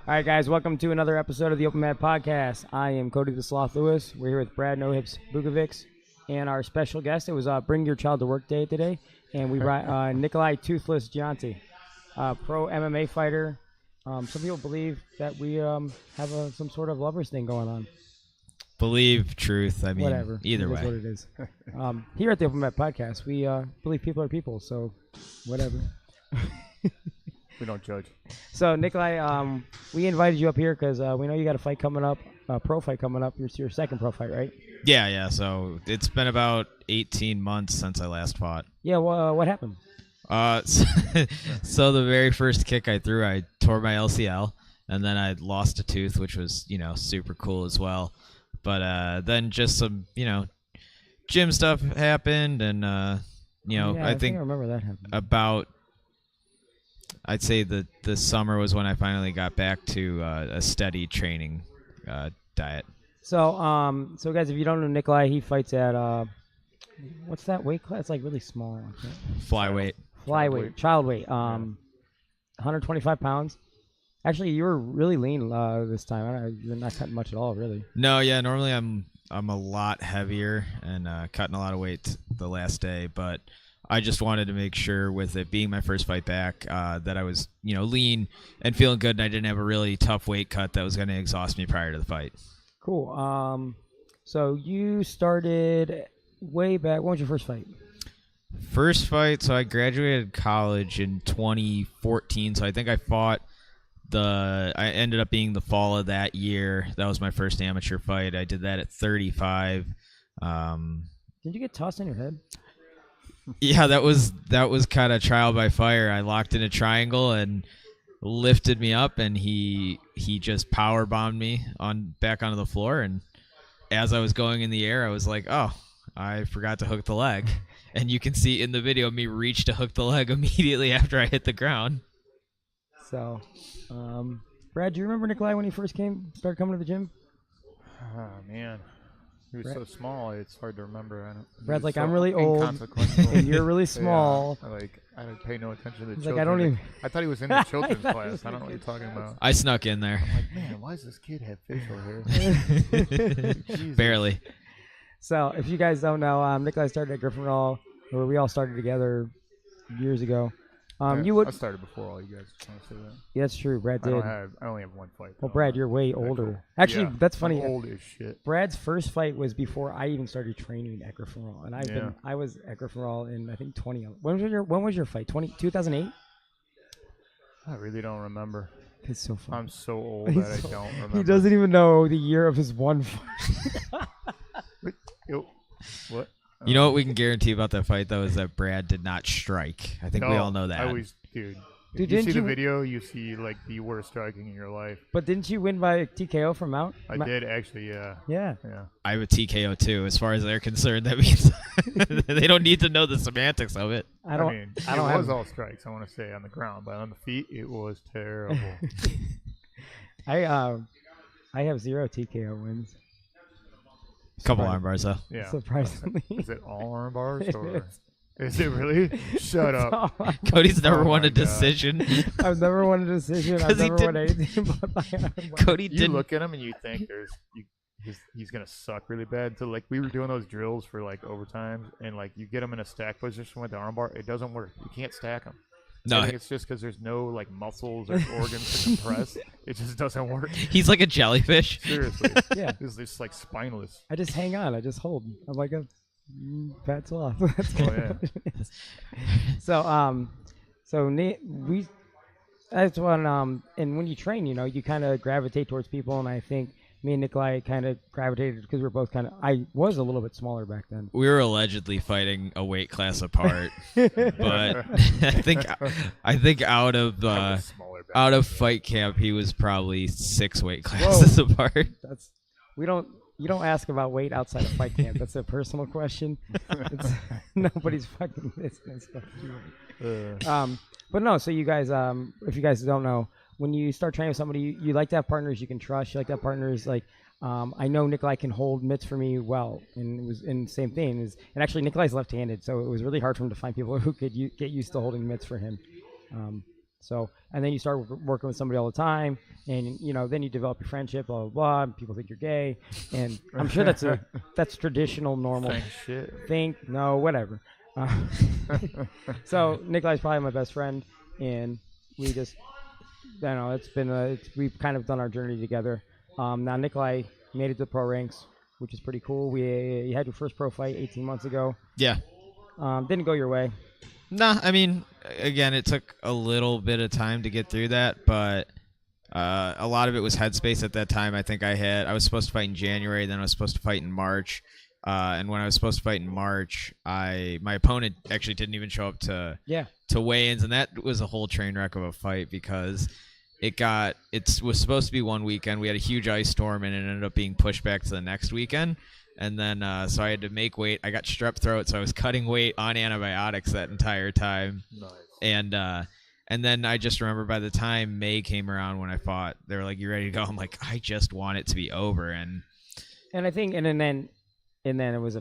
All right, guys, welcome to another episode of the Open Mat Podcast. I am Cody the Sloth Lewis. We're here with Brad No Hips Bukovics and our special guest. It was Bring Your Child to Work Day today, and we brought Nikolai Toothless Gionti, pro MMA fighter. Some people believe that we have some sort of lovers thing going on. Believe, truth, I mean, Whatever. either way. It is what it is. Here at the Open Mat Podcast, we believe people are people, so whatever. We don't judge. So, Nikolai, we invited you up here because we know you got a fight coming up, a pro fight coming up. It's your second pro fight, right? Yeah. So it's been about 18 months since I last fought. Yeah, well, what happened? So the very first kick I threw, I tore my LCL, and then I lost a tooth, which was, super cool as well. But then just some, gym stuff happened, and, Yeah, I think I remember that happened. about... I'd say the summer was when I finally got back to a steady training diet. So guys, if you don't know Nikolai, he fights at what's that weight class? It's like really small. Flyweight. Child weight. 125 pounds. Actually, you were really lean this time. You're not cutting much at all, really. No, yeah. Normally I'm a lot heavier and cutting a lot of weight the last day, but I just wanted to make sure, with it being my first fight back, that I was, lean and feeling good, and I didn't have a really tough weight cut that was going to exhaust me prior to the fight. Cool. So you started way back. When was your first fight? First fight, so I graduated college in 2014, so I think I fought I ended up being the fall of that year. That was my first amateur fight. I did that at 35. Did you get tossed in your head? Yeah, that was kind of trial by fire. I locked in a triangle and lifted me up, and he just power bombed me back onto the floor. And as I was going in the air, I was like, "Oh, I forgot to hook the leg." And you can see in the video me reach to hook the leg immediately after I hit the ground. So, Brad, do you remember Nikolai when he first started coming to the gym? Oh, man. He was so small, it's hard to remember. Brad's like, I'm really old, and you're really small. Yeah, I don't pay no attention to the He's children. like, I don't even... I thought he was in the children's class. I don't know what you're talking about. I snuck in there. I'm like, man, why does this kid have facial hair? Barely. So, if you guys don't know, Nikolai started at Griffin Hall, where we all started together years ago. I started before all you guys. Want to say that? Yeah, that's true. Brad did. I only have one fight. Well, Brad, you're way older. Cool. Actually, yeah, that's funny. I'm old as shit. Brad's first fight was before I even started training at Griffin Hall, and I was at Griffin Hall in I think 20. When was your fight? 2008? I really don't remember. It's so fun. I'm so old that I don't remember. He doesn't even know the year of his one fight. What? You know what we can guarantee about that fight, though, is that Brad did not strike. I think we all know that. Dude, Dude, you see the video, you see like the worst striking in your life. But didn't you win by TKO from Mount? I did actually, yeah. Yeah. I have a TKO too. As far as they're concerned, that means they don't need to know the semantics of it. I mean, it was all strikes, I want to say, on the ground, but on the feet, it was terrible. I have 0 TKO wins. Couple arm bars, though. Yeah. Surprisingly. Is it all arm bars or is it really? Shut up. Cody's never won a decision. I've never won a decision. I've never won anything but my arm bar. Cody didn't. You look at him and you think he's gonna suck really bad. So like we were doing those drills for like overtime, and like you get him in a stack position with the arm bar, it doesn't work. You can't stack him. No, I think it's just because there's no like muscles or organs to compress. It just doesn't work. He's like a jellyfish. Seriously. Yeah. He's just like spineless. I just hang on. I just hold. I'm like a fat sloth. That's when and when you train, you kind of gravitate towards people, and I think me and Nikolai kind of gravitated because we were both I was a little bit smaller back then. We were allegedly fighting a weight class apart, but I think out of fight camp, he was probably 6 weight classes apart. You don't ask about weight outside of fight camp. That's a personal question. It's nobody's fucking business. But no, so you guys, if you guys don't know, when you start training with somebody, you like to have partners you can trust. You like to have partners like, I know Nikolai can hold mitts for me well, and it was in the same thing. And actually, Nikolai's left-handed, so it was really hard for him to find people who could get used to holding mitts for him. So, and then you start working with somebody all the time, and then you develop your friendship, blah blah blah. And people think you're gay, and I'm sure that's traditional, normal thing. No, whatever. So Nikolai's probably my best friend, and we just, it's been we've kind of done our journey together. Now Nikolai made it to the pro ranks, which is pretty cool. You had your first pro fight 18 months ago. Yeah. Didn't go your way. Nah, I mean, again, it took a little bit of time to get through that, but a lot of it was headspace at that time. I think I was supposed to fight in January, then I was supposed to fight in March. And when I was supposed to fight in March, my opponent actually didn't even show up to weigh-ins, and that was a whole train wreck of a fight because it was supposed to be one weekend. We had a huge ice storm, and it ended up being pushed back to the next weekend. And then so I had to make weight. I got strep throat, so I was cutting weight on antibiotics that entire time. Nice. And then I just remember by the time May came around when I fought, they were like, "You ready to go?" I'm like, "I just want it to be over." And I think, and then it was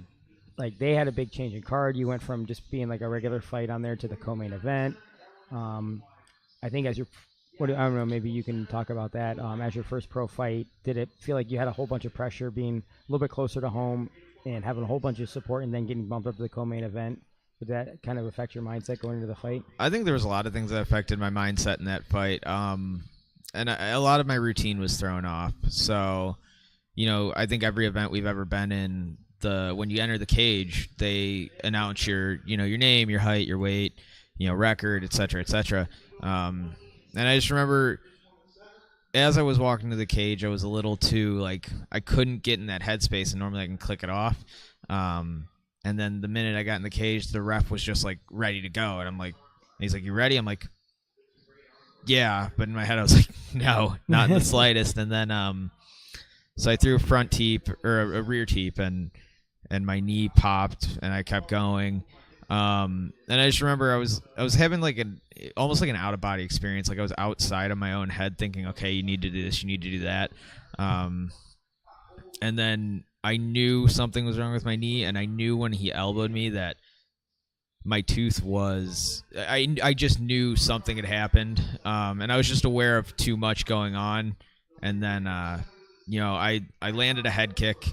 they had a big change in card. You went from just being like a regular fight on there to the co-main event. I think I don't know, maybe you can talk about that. As your first pro fight, did it feel like you had a whole bunch of pressure being a little bit closer to home and having a whole bunch of support and then getting bumped up to the co-main event? Did that kind of affect your mindset going into the fight? I think there was a lot of things that affected my mindset in that fight. And a lot of my routine was thrown off. So, I think every event we've ever been in, when you enter the cage, they announce your name, your height, your weight, record, et cetera, et cetera. And I just remember as I was walking to the cage, I was a little too, I couldn't get in that headspace, and normally I can click it off. And then the minute I got in the cage, the ref was just, ready to go. And I'm like, he's like, "You ready?" I'm like, "Yeah." But in my head, I was like, "No, not in the slightest." And then so I threw a front teep, or a rear teep, and my knee popped, and I kept going. And I just remember I was having almost like an out of body experience. Like I was outside of my own head thinking, okay, you need to do this, you need to do that. And then I knew something was wrong with my knee, and I knew when he elbowed me that my tooth was, I just knew something had happened. And I was just aware of too much going on. And then, I landed a head kick,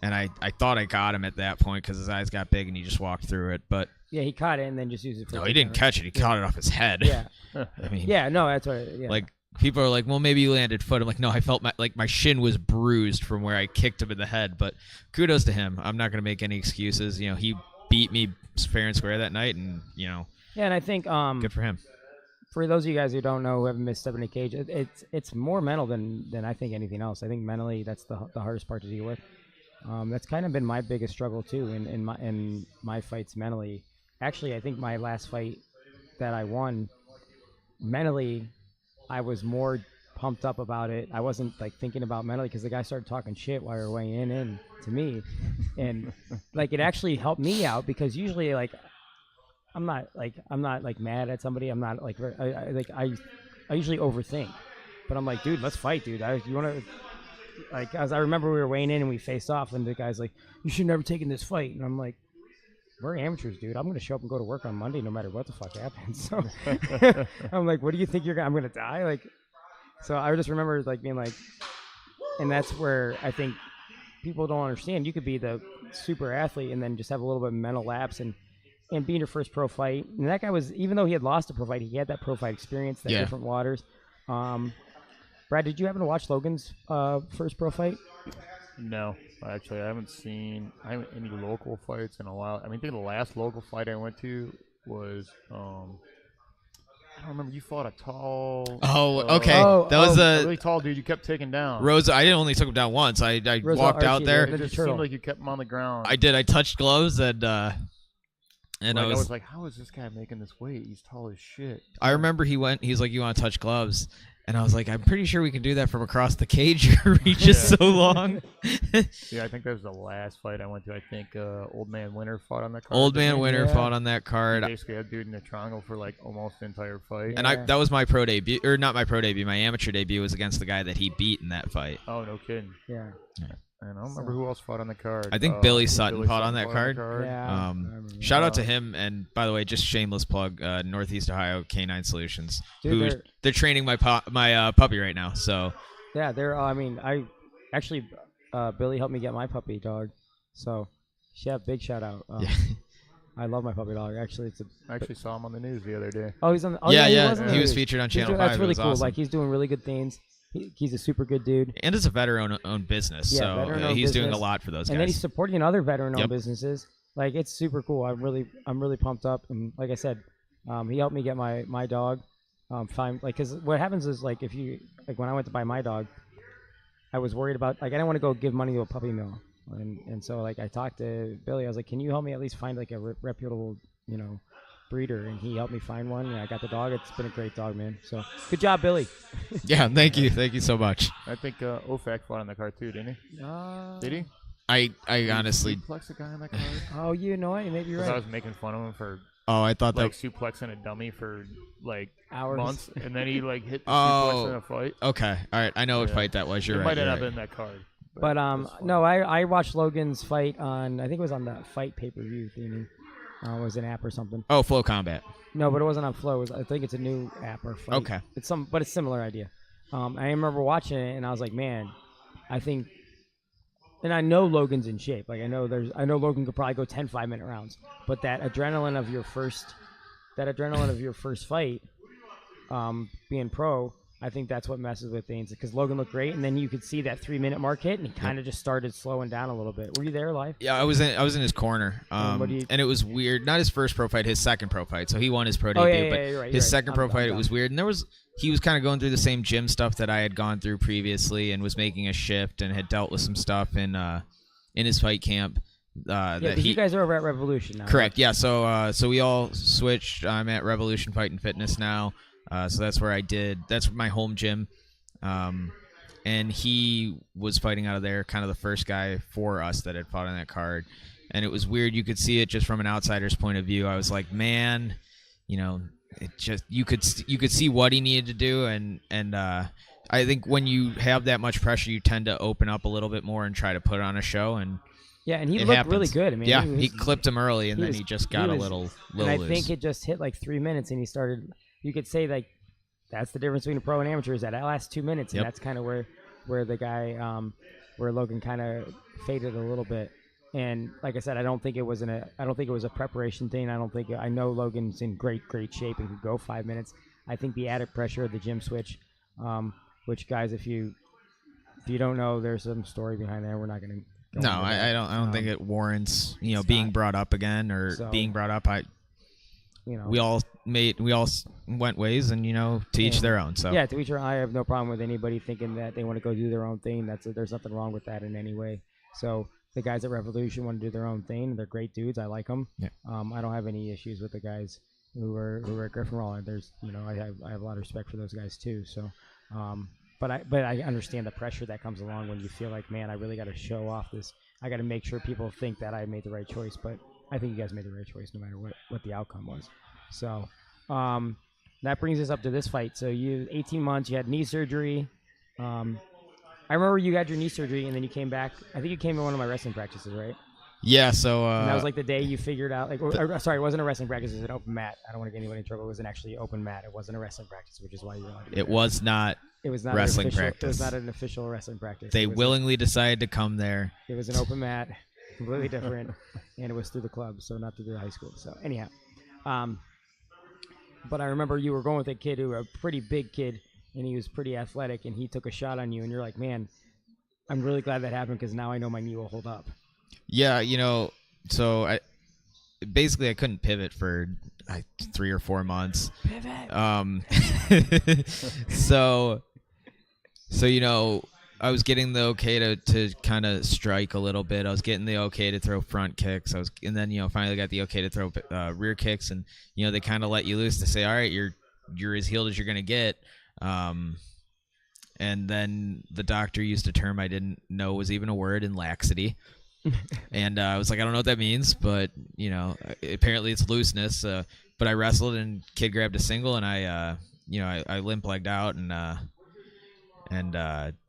and I thought I got him at that point because his eyes got big and he just walked through it. But yeah, he caught it and then just used it for... No, he didn't catch it. He caught it off his head. Yeah. I mean... Yeah, no, that's what... Yeah. People are like, well, maybe you landed foot. I'm like, no, I felt my shin was bruised from where I kicked him in the head. But kudos to him. I'm not going to make any excuses. He beat me fair and square that night, and, Yeah, and I think... good for him. For those of you guys who don't know, who haven't missed stepping in a cage, it's more mental than I think anything else. I think mentally that's the hardest part to deal with. That's kind of been my biggest struggle too in my fights mentally. Actually, I think my last fight that I won, mentally, I was more pumped up about it. I wasn't thinking about mentally because the guy started talking shit while we were weighing in to me, and it actually helped me out because usually I'm not mad at somebody. I'm not I usually overthink, but I'm like, dude, let's fight, dude. You want to? As I remember, we were weighing in and we faced off, and the guy's like, "You should never taken this fight," and I'm like, "We're amateurs, dude. I'm gonna show up and go to work on Monday, no matter what the fuck happens." So I'm like, "What do you think I'm gonna die?" So I just remember being and that's where I think people don't understand. You could be the super athlete and then just have a little bit of mental lapse and being your first pro fight. And that guy was, even though he had lost a pro fight, he had that pro fight experience, that different waters. Brad, did you happen to watch Logan's first pro fight? No, actually, I haven't seen any local fights in a while. I think the last local fight I went to was I don't remember. You fought a tall. Oh, okay. That was a really tall dude. You kept taking down. Rosa. I didn't only took him down once. I walked out there. It just seemed like you kept him on the ground. I did. I touched gloves and I was like, how is this guy making this weight? He's tall as shit. I remember he's like, you want to touch gloves? And I was like, I'm pretty sure we can do that from across the cage. Your reach is so long. Yeah, I think that was the last fight I went to. I think Old Man Winter fought on that card. Old Man Winter fought on that card. He basically had dude in the triangle for almost the entire fight. And that was my pro debut, or not my pro debut. My amateur debut was against the guy that he beat in that fight. Oh, no kidding. Yeah. And I don't remember who else fought on the card. I think Billy Sutton fought on that card. Yeah. Shout out to him, and by the way, just shameless plug, Northeast Ohio Canine Solutions. Dude, they're training my puppy right now. So yeah, I actually Billy helped me get my puppy dog. So big shout out. Yeah. I love my puppy dog. Actually, I actually saw him on the news the other day. Oh, he's on. He was featured on Channel 5. That's really cool. Awesome. Like he's doing really good things. He's a super good dude. And it's a veteran-owned business, so he's doing a lot for those guys. And then he's supporting other veteran-owned Yep. businesses. Like it's super cool. I'm really pumped up. And like I said, he helped me get my dog. Because what happens is like if you when I went to buy my dog, I was worried about I didn't want to go give money to a puppy mill, and so like I talked to Billy. I was like, can you help me at least find like a reputable breeder, and he helped me find one. And I got the dog. It's been a great dog, man. So good job, Billy. Yeah, thank you so much. I think OFAC fought on the card too, didn't he? Did he? I honestly suplex a guy on that card. Oh, you know what? Maybe you're right. I was making fun of him for I thought like suplexing a dummy for like hours, months, and then he like hit the suplex in a fight. Okay, all right. I know what fight that was. You're it right. Might You're have right. been that card. But no, I watched Logan's fight on. I think it was on the Fight pay-per-view thing. It was an app or something. Oh, Flow Combat. No, but it wasn't on Flow. I think it's a new app or Fight. Okay. But it's similar idea. I remember watching it and I was like, man, I think, and I know Logan's in shape. Like I know Logan could probably go 10 5-minute rounds. But that adrenaline of your first fight, being pro. I think that's what messes with things because Logan looked great, and then you could see that 3-minute mark hit, and he kind of just started slowing down a little bit. Were you there live? Yeah, I was in his corner, and it was weird. Not his first pro fight, his second pro fight. So he won his pro debut, but you're right, his second pro fight, it was weird. And he was kind of going through the same gym stuff that I had gone through previously, and was making a shift, and had dealt with some stuff in his fight camp. You guys are over at Revolution now. Correct. Right? Yeah. So we all switched. I'm at Revolution Fight and Fitness now. So that's where that's my home gym. And he was fighting out of there, kind of the first guy for us that had fought on that card. And it was weird. You could see it just from an outsider's point of view. I was like, man, it just, you could see what he needed to do. And I think when you have that much pressure, you tend to open up a little bit more and try to put on a show. And he looked really good. I mean, yeah, he clipped him early, and then he just got a little and I loose. think it just hit like 3 minutes, and he started. You could say like that's the difference between a pro and amateur is that last 2 minutes, and that's kind of where the guy where Logan kind of faded a little bit. And like I said, I don't think it was a preparation thing. I know Logan's in great shape and could go 5 minutes. I think the added pressure of the gym switch, which guys, if you don't know, there's some story behind there. We're not going to. No, I don't think it warrants being brought up again or being brought up. We all went ways, and to each their own. So yeah, to each their own. I have no problem with anybody thinking that they want to go do their own thing. There's nothing wrong with that in any way. So the guys at Revolution want to do their own thing. They're great dudes. I like them. Yeah. I don't have any issues with the guys who are at Griffin Roll. There's I have a lot of respect for those guys too. So. But I understand the pressure that comes along when you feel like, man, I really got to show off this. I got to make sure people think that I made the right choice. But I think you guys made the right choice no matter what the outcome was. So that brings us up to this fight. So 18 months, you had knee surgery. I remember you had your knee surgery, and then you came back. I think you came to one of my wrestling practices, right? Yeah, so... and that was like the day you figured out... sorry, it wasn't a wrestling practice. It was an open mat. I don't want to get anybody in trouble. It was an actually open mat. It wasn't a wrestling practice, which is why you were allowed to do It was not wrestling practice. It was not an official wrestling practice. They willingly decided to come there. It was an open mat, completely different, and it was through the club, so not through the high school. So anyhow, but I remember you were going with a kid a pretty big kid, and he was pretty athletic, and he took a shot on you, and you're like, man, I'm really glad that happened because now I know my knee will hold up. Yeah, so I couldn't pivot for 3 or 4 months. Pivot. So I was getting the okay to kind of strike a little bit. I was getting the okay to throw front kicks. And then finally got the okay to throw rear kicks, and they kind of let you loose to say, all right, you're as healed as you're gonna get. And then the doctor used a term I didn't know was even a word in laxity. And I was like, I don't know what that means, but apparently it's looseness. But I wrestled, and kid grabbed a single, and I limp legged out, and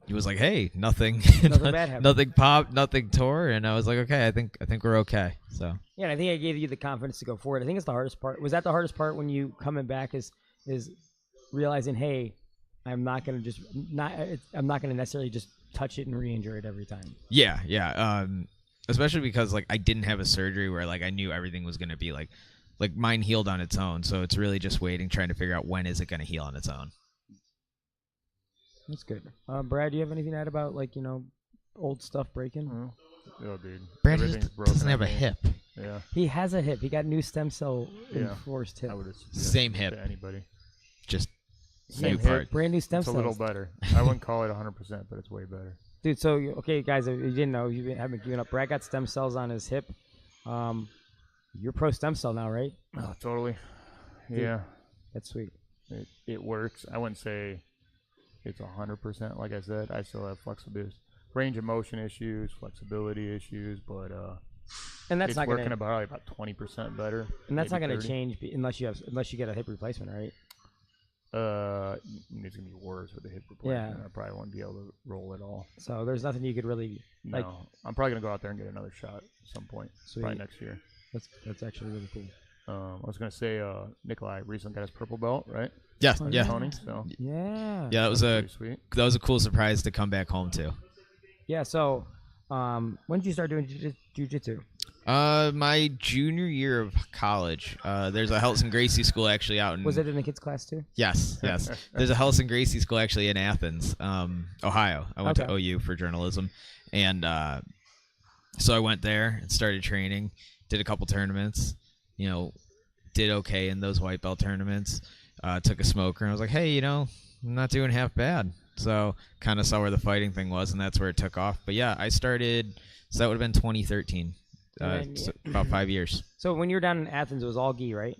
he was like, "Hey, nothing, Nothing bad happened. nothing popped, nothing tore," and I was like, "Okay, I think we're okay." So Yeah, and I think I gave you the confidence to go forward. I think it's the hardest part. Was that the hardest part when you coming back? Is realizing, hey, I'm not gonna necessarily just touch it and re-injure it every time. yeah. Especially because like I didn't have a surgery where like I knew everything was gonna be like mine healed on its own. So it's really just waiting, trying to figure out when is it gonna heal on its own. That's good. Brad, do you have anything to add about old stuff breaking? Oh, dude. Brad Everything's broken doesn't have a on me. hip. Yeah. He has a hip. He got new stem cell Yeah. enforced hip. I would have Same hip. to anybody. Just Same new hip. part. Brand new stem It's a cells. little better. I wouldn't call it 100%, but it's way better. Dude, so okay, guys, if you didn't know, you haven't given up. Brad got stem cells on his hip. You're pro stem cell now, right? Oh, totally. Dude. Yeah. That's sweet. It works. I wouldn't say it's 100%. Like I said, I still have flexibility, range of motion issues, flexibility issues, but And that's it's not working gonna, about 20% better. and that's not maybe going to 30. change unless you get a hip replacement, right? It's gonna be worse with the hip replacement. Yeah. I probably won't be able to roll at all. So there's nothing you could really like. No, I'm probably gonna go out there and get another shot at some point. Sweet. Probably next year. That's actually really cool. I was gonna say, Nikolai recently got his purple belt, right? Yeah, Oh, yeah, Tony. So Yeah. yeah. That was pretty sweet. a cool surprise to come back home to. Yeah. So, when did you start doing jujitsu? My junior year of college. There's a Helton Gracie school actually out in. Was it in the kids class too? Yes. There's a Helton Gracie school actually in Athens, Ohio. I went to Okay. OU for journalism, and so I went there and started training. Did a couple tournaments. Did okay in those white belt tournaments. Took a smoker and I was like, hey, I'm not doing half bad. So kind of saw where the fighting thing was, and that's where it took off. But yeah, I started. So that would have been 2013. So about 5 years. So when you were down in Athens, it was all gi, right?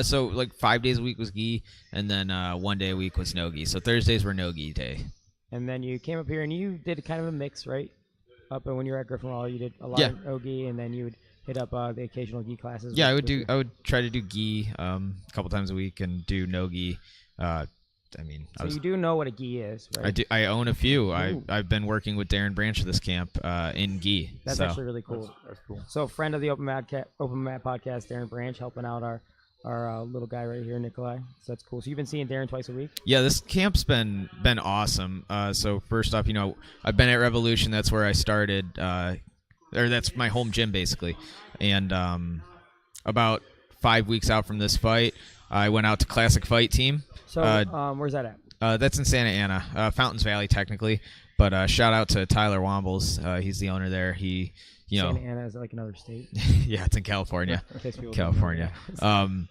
So like 5 days a week was gi, and then 1 day a week was no gi. So Thursdays were no gi day. And then you came up here and you did kind of a mix, right? Up when you were at Griffin Hall, you did a lot of no gi, and then you would hit up the occasional gi classes. Yeah, I would try to do gi a couple times a week and do no gi. So you do know what a gi is, right? I do. I own a few. Ooh. I've been working with Darren Branch of this camp in gi. That's actually really cool. That's cool. So friend of the Open Mat podcast, Darren Branch, helping out our little guy right here, Nikolai. So that's cool. So you've been seeing Darren twice a week? Yeah, this camp's been awesome. So first off, I've been at Revolution. That's where I started. Or that's my home gym basically. And about 5 weeks out from this fight, I went out to Classic Fight Team. So where's that at? That's in Santa Ana, Fountains Valley technically. But shout out to Tyler Wombles. He's the owner there. He, Santa Ana is like another state. yeah, it's in California. In case people don't California. know.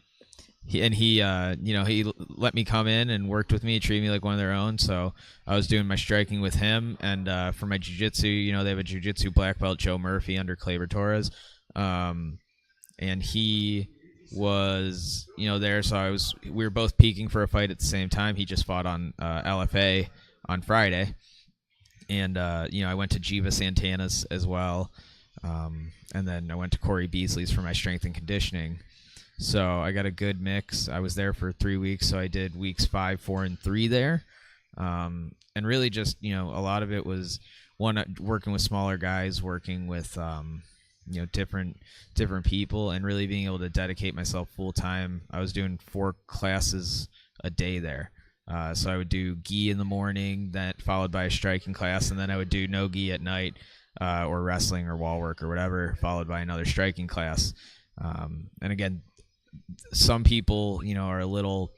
He let me come in and worked with me, treated me like one of their own. So I was doing my striking with him, and for my jiu-jitsu, they have a jiu-jitsu black belt, Joe Murphy, under Kleber Torres, and he was there. So we were both peaking for a fight at the same time. He just fought on LFA on Friday, and I went to Jiva Santana's as well, and then I went to Corey Beasley's for my strength and conditioning. So I got a good mix. I was there for 3 weeks, so I did weeks 5, 4, and 3 there, and really just a lot of it was working with smaller guys, working with different people, and really being able to dedicate myself full time. I was doing 4 classes a day there, so I would do gi in the morning, then followed by a striking class, and then I would do no gi at night, or wrestling or wall work or whatever, followed by another striking class. And again, some people, are a little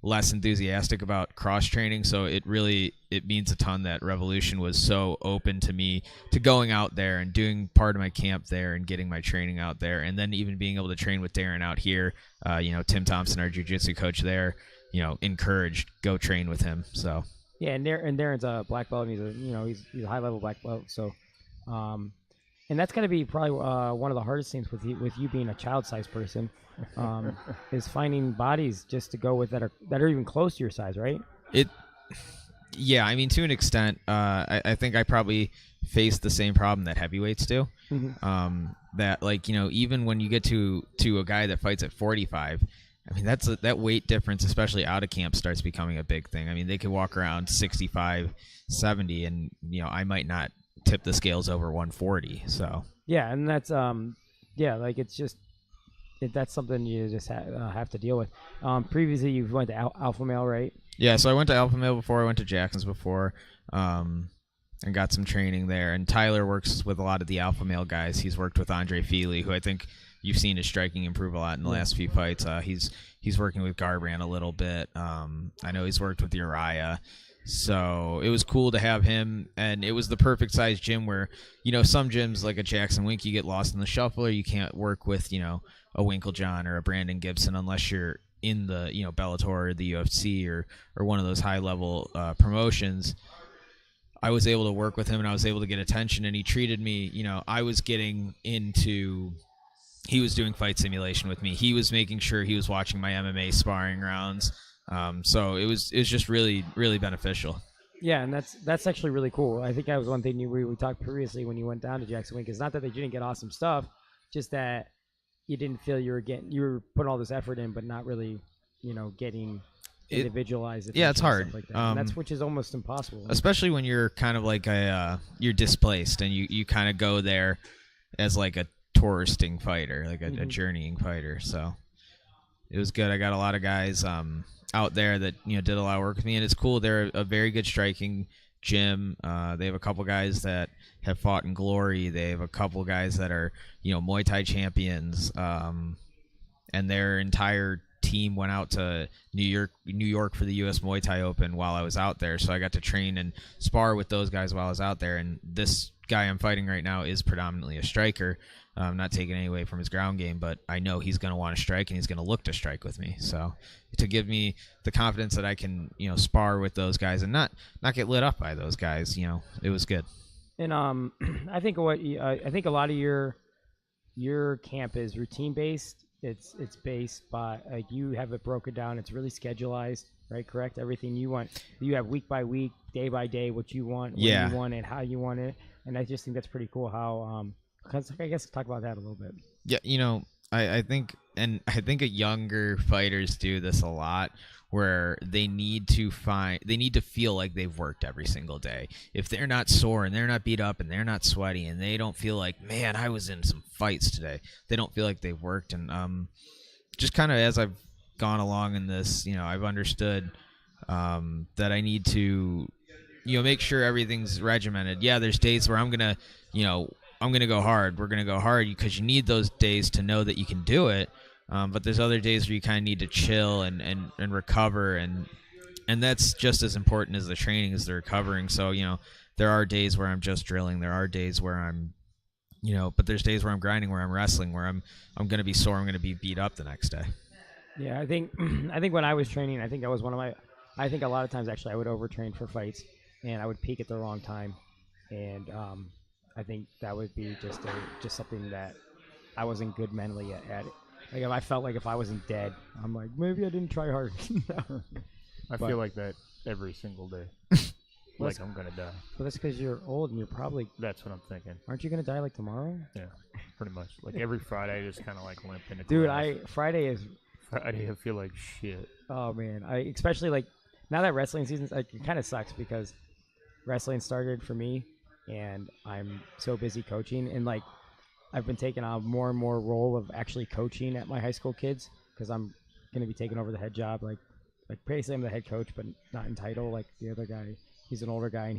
less enthusiastic about cross training, so it means a ton that Revolution was so open to me to going out there and doing part of my camp there and getting my training out there, and then even being able to train with Darren out here. Tim Thompson, our jiu-jitsu coach there, encouraged go train with him. So yeah, and Darren's a black belt, and he's a high level black belt. So, and that's got to be probably one of the hardest things with you being a child-sized person, is finding bodies just to go with that are even close to your size, right? Yeah, I mean, to an extent, I think I probably face the same problem that heavyweights do. Mm-hmm. That even when you get to a guy that fights at 45, I mean, that weight difference, especially out of camp, starts becoming a big thing. I mean, they could walk around 65, 70, and I might not tip the scales over 140. So Yeah, and that's like it's just that's something you just have to deal with. Previously, you went to Alpha Male, right? yeah, so I went to Alpha Male before. I went to Jackson's before, and got some training there. And Tyler works with a lot of the Alpha Male guys. He's worked with Andre Feely, who I think you've seen his striking improve a lot in the last few fights. He's working with Garbrandt a little bit. I know he's worked with Uriah. So it was cool to have him, and it was the perfect size gym where, some gyms like a Jackson Wink, you get lost in the shuffle, or you can't work with, a Winklejohn or a Brandon Gibson unless you're in the, Bellator or the UFC or one of those high-level promotions. I was able to work with him, and I was able to get attention, and he treated me, I was getting into... He was doing fight simulation with me. He was making sure he was watching my MMA sparring rounds. So it was just really, really beneficial. Yeah, and that's actually really cool. I think that was one thing we talked previously when you went down to Jackson Wink. It's not that they didn't get awesome stuff, just that you didn't feel you were putting all this effort in, but not really, getting individualized. Yeah, it's hard. Like that. And that's which is almost impossible. Especially when you're kind of like you're displaced and you kind of go there as like a touristing fighter, like a journeying fighter. So it was good. I got a lot of guys out there that did a lot of work with me, and it's cool. They're a very good striking gym. They have a couple guys that have fought in Glory. They have a couple guys that are Muay Thai champions, and their entire team went out to New York for the U.S. Muay Thai Open while I was out there. So I got to train and spar with those guys while I was out there. And this guy I'm fighting right now is predominantly a striker. I'm not taking any away from his ground game, but I know he's going to want to strike, and he's going to look to strike with me. So to give me the confidence that I can, spar with those guys and not get lit up by those guys, it was good. And I think I think a lot of your camp is routine based. It's based by you have it broken down. It's really schedulized, right? Correct. Everything you want, you have week by week, day by day, what you want, when you want it, how you want it, and I just think that's pretty cool. How I guess talk about that a little bit. Yeah, I think younger fighters do this a lot, where they need to feel like they've worked every single day. If they're not sore and they're not beat up and they're not sweaty and they don't feel like, man, I was in some fights today, they don't feel like they've worked. And just kind of as I've gone along in this, I've understood that I need to make sure everything's regimented. Yeah, there's days where I'm gonna go hard. We're gonna go hard because you need those days to know that you can do it. But there's other days where you kind of need to chill and recover, and that's just as important as the training, as the recovering. So there are days where I'm just drilling. There are days where I'm but there's days where I'm grinding, where I'm wrestling, where I'm gonna be sore. I'm gonna be beat up the next day. Yeah, I think when I was training, I think that was I think a lot of times actually I would overtrain for fights, and I would peak at the wrong time, and I think that would be just something that I wasn't good mentally at it. Like if I felt like if I wasn't dead, I'm like, maybe I didn't try hard. I feel like that every single day. Like I'm gonna die. But that's because you're old and you're probably. That's what I'm thinking. Aren't you gonna die like tomorrow? Yeah, pretty much. Like every Friday, I just kind of like limp into. Dude, Friday, I feel like shit. Oh man, especially like now that wrestling season's like it kind of sucks because wrestling started for me, and I'm so busy coaching, and like I've been taking on more and more role of actually coaching at my high school kids because I'm gonna be taking over the head job. Like basically I'm the head coach, but not in title like the other guy. He's an older guy, and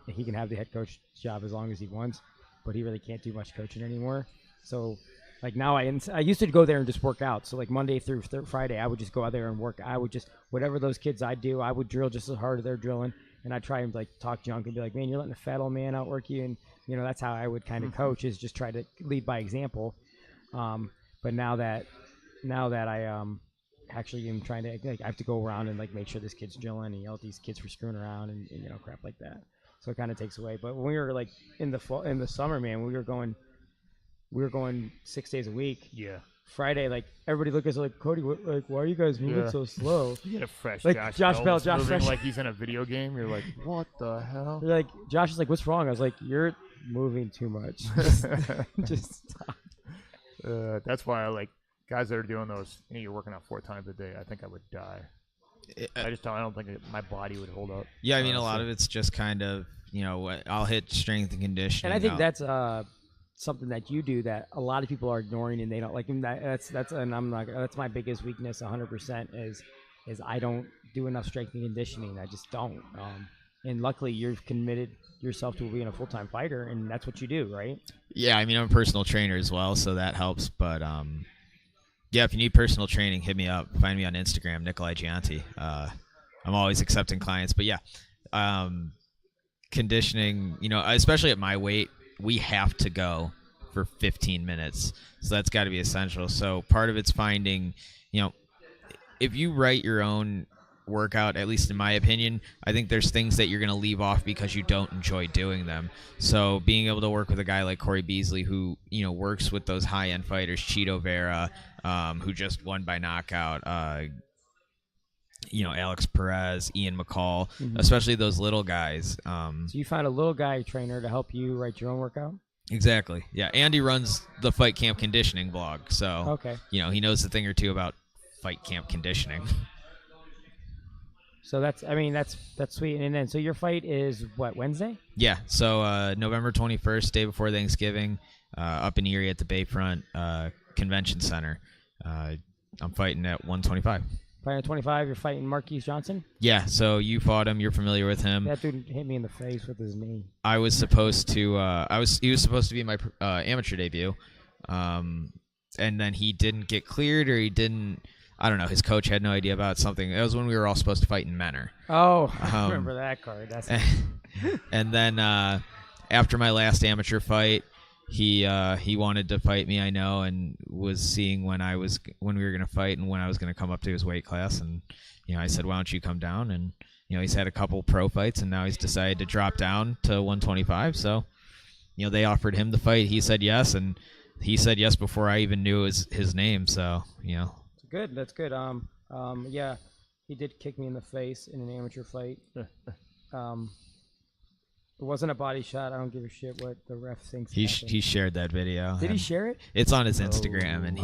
he can have the head coach job as long as he wants, but he really can't do much coaching anymore. So like now I used to go there and just work out. So like Monday through Friday, I would just go out there and work. I would just whatever those kids I do, I would drill just as hard as they're drilling, and I'd try and like talk junk and be like, man, you're letting a fat old man outwork you, and that's how I would kind of coach, is just try to lead by example. But now that I actually am trying to, like, I have to go around and like make sure this kid's drilling and yell at these kids for screwing around and crap like that. So it kind of takes away. But when we were like in the summer, man, we were going 6 days a week. Yeah. Friday, like everybody looked at us like, Cody, why are you guys moving so slow? You get a fresh like Josh Bell, moving like he's in a video game. You're like, what the hell? You're like, Josh is like, what's wrong? I was like, you're moving too much. Just stop. That's why I like guys that are doing those, you're working out 4 times a day. I think I would die. I don't think my body would hold up. Yeah, I mean, a lot of it's just kind of, I'll hit strength and conditioning. And I think that's something that you do that a lot of people are ignoring, and they don't like. And that's my biggest weakness. 100% is I don't do enough strength and conditioning. I just don't. And luckily, you've committed yourself to being a full-time fighter, and that's what you do, right? Yeah, I mean, I'm a personal trainer as well, so that helps. But yeah, if you need personal training, hit me up. Find me on Instagram, Nikolai Gionti. I'm always accepting clients. But yeah, conditioning, especially at my weight, we have to go for 15 minutes. So that's got to be essential. So part of it's finding, if you write your own workout, at least in my opinion, I think there's things that you're going to leave off because you don't enjoy doing them. So being able to work with a guy like Corey Beasley, who works with those high-end fighters, Cheeto Vera, who just won by knockout, Alex Perez, Ian McCall, especially those little guys. So you find a little guy trainer to help you write your own workout? Exactly. Yeah, Andy runs the Fight Camp Conditioning blog, so okay. He knows a thing or two about Fight Camp Conditioning. So that's sweet. And then, so your fight is what, Wednesday? Yeah. So November 21st, day before Thanksgiving, up in Erie at the Bayfront Convention Center. I'm fighting at 125. Fighting at 25, you're fighting Marquise Johnson? Yeah. So you fought him. You're familiar with him. That dude hit me in the face with his knee. I was supposed to. He was supposed to be my amateur debut, and then he didn't get cleared, or he didn't. I don't know. His coach had no idea about something. That was when we were all supposed to fight in Menor. Oh, I remember that card. That's and then after my last amateur fight, he wanted to fight me, I know, and was seeing when we were gonna fight and when I was gonna come up to his weight class. And I said, why don't you come down? And he's had a couple pro fights, and now he's decided to drop down to 125. So they offered him the fight. He said yes, and he said yes before I even knew his name. So Good. That's good. Yeah, he did kick me in the face in an amateur fight. It wasn't a body shot. I don't give a shit what the ref thinks. He shared that video. Did he share it? It's on his Instagram, and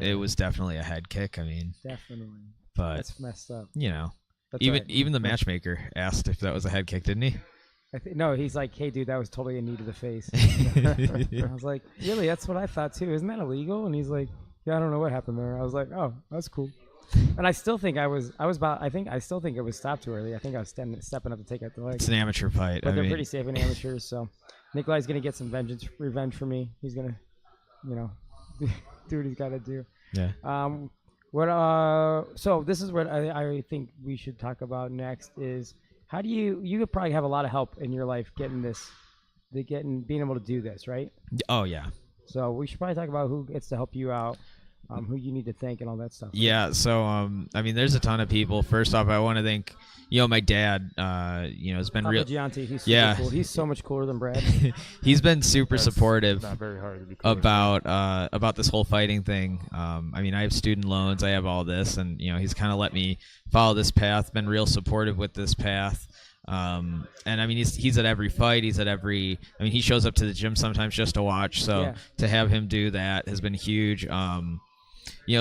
it was definitely a head kick. I mean, definitely. But that's messed up. Even the matchmaker asked if that was a head kick, didn't he? No, he's like, hey, dude, that was totally a knee to the face. I was like, really? That's what I thought too. Isn't that illegal? And he's like, yeah, I don't know what happened there. I was like, oh, that's cool. And I still think I still think it was stopped too early. I think I was stepping up to take out the leg. It's an amateur fight. But they're pretty safe in amateurs, so Nikolai's going to get some revenge for me. He's going to, do what he's got to do. Yeah. So this is what I think we should talk about next is how do you could probably have a lot of help in your life being able to do this, right? Oh, yeah. So we should probably talk about who gets to help you out, who you need to thank and all that stuff. Yeah. So, I mean, there's a ton of people. First off, I want to thank, my dad, has been real. Gionti, he's super cool. He's so much cooler than Brad. He's been super supportive not very hard to be cool about this whole fighting thing. I mean, I have student loans. I have all this, and, he's kind of let me follow this path, been real supportive with this path. And I mean, he's at every fight. He shows up to the gym sometimes just to watch. So to have him do that has been huge.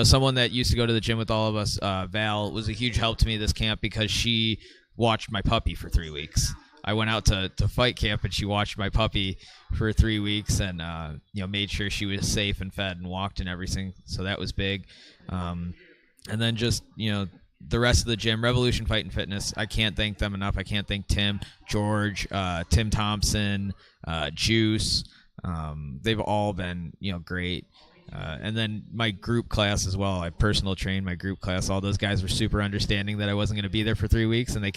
Someone that used to go to the gym with all of us, Val, was a huge help to me this camp because she watched my puppy for 3 weeks. I went out to fight camp and she watched my puppy for 3 weeks and, made sure she was safe and fed and walked and everything. So that was big. And then just, the rest of the gym, Revolution Fight and Fitness, I can't thank them enough. I can't thank Tim, George, Tim Thompson, Juice. They've all been, great. And then my group class as well. I personal trained my group class. All those guys were super understanding that I wasn't going to be there for 3 weeks, and they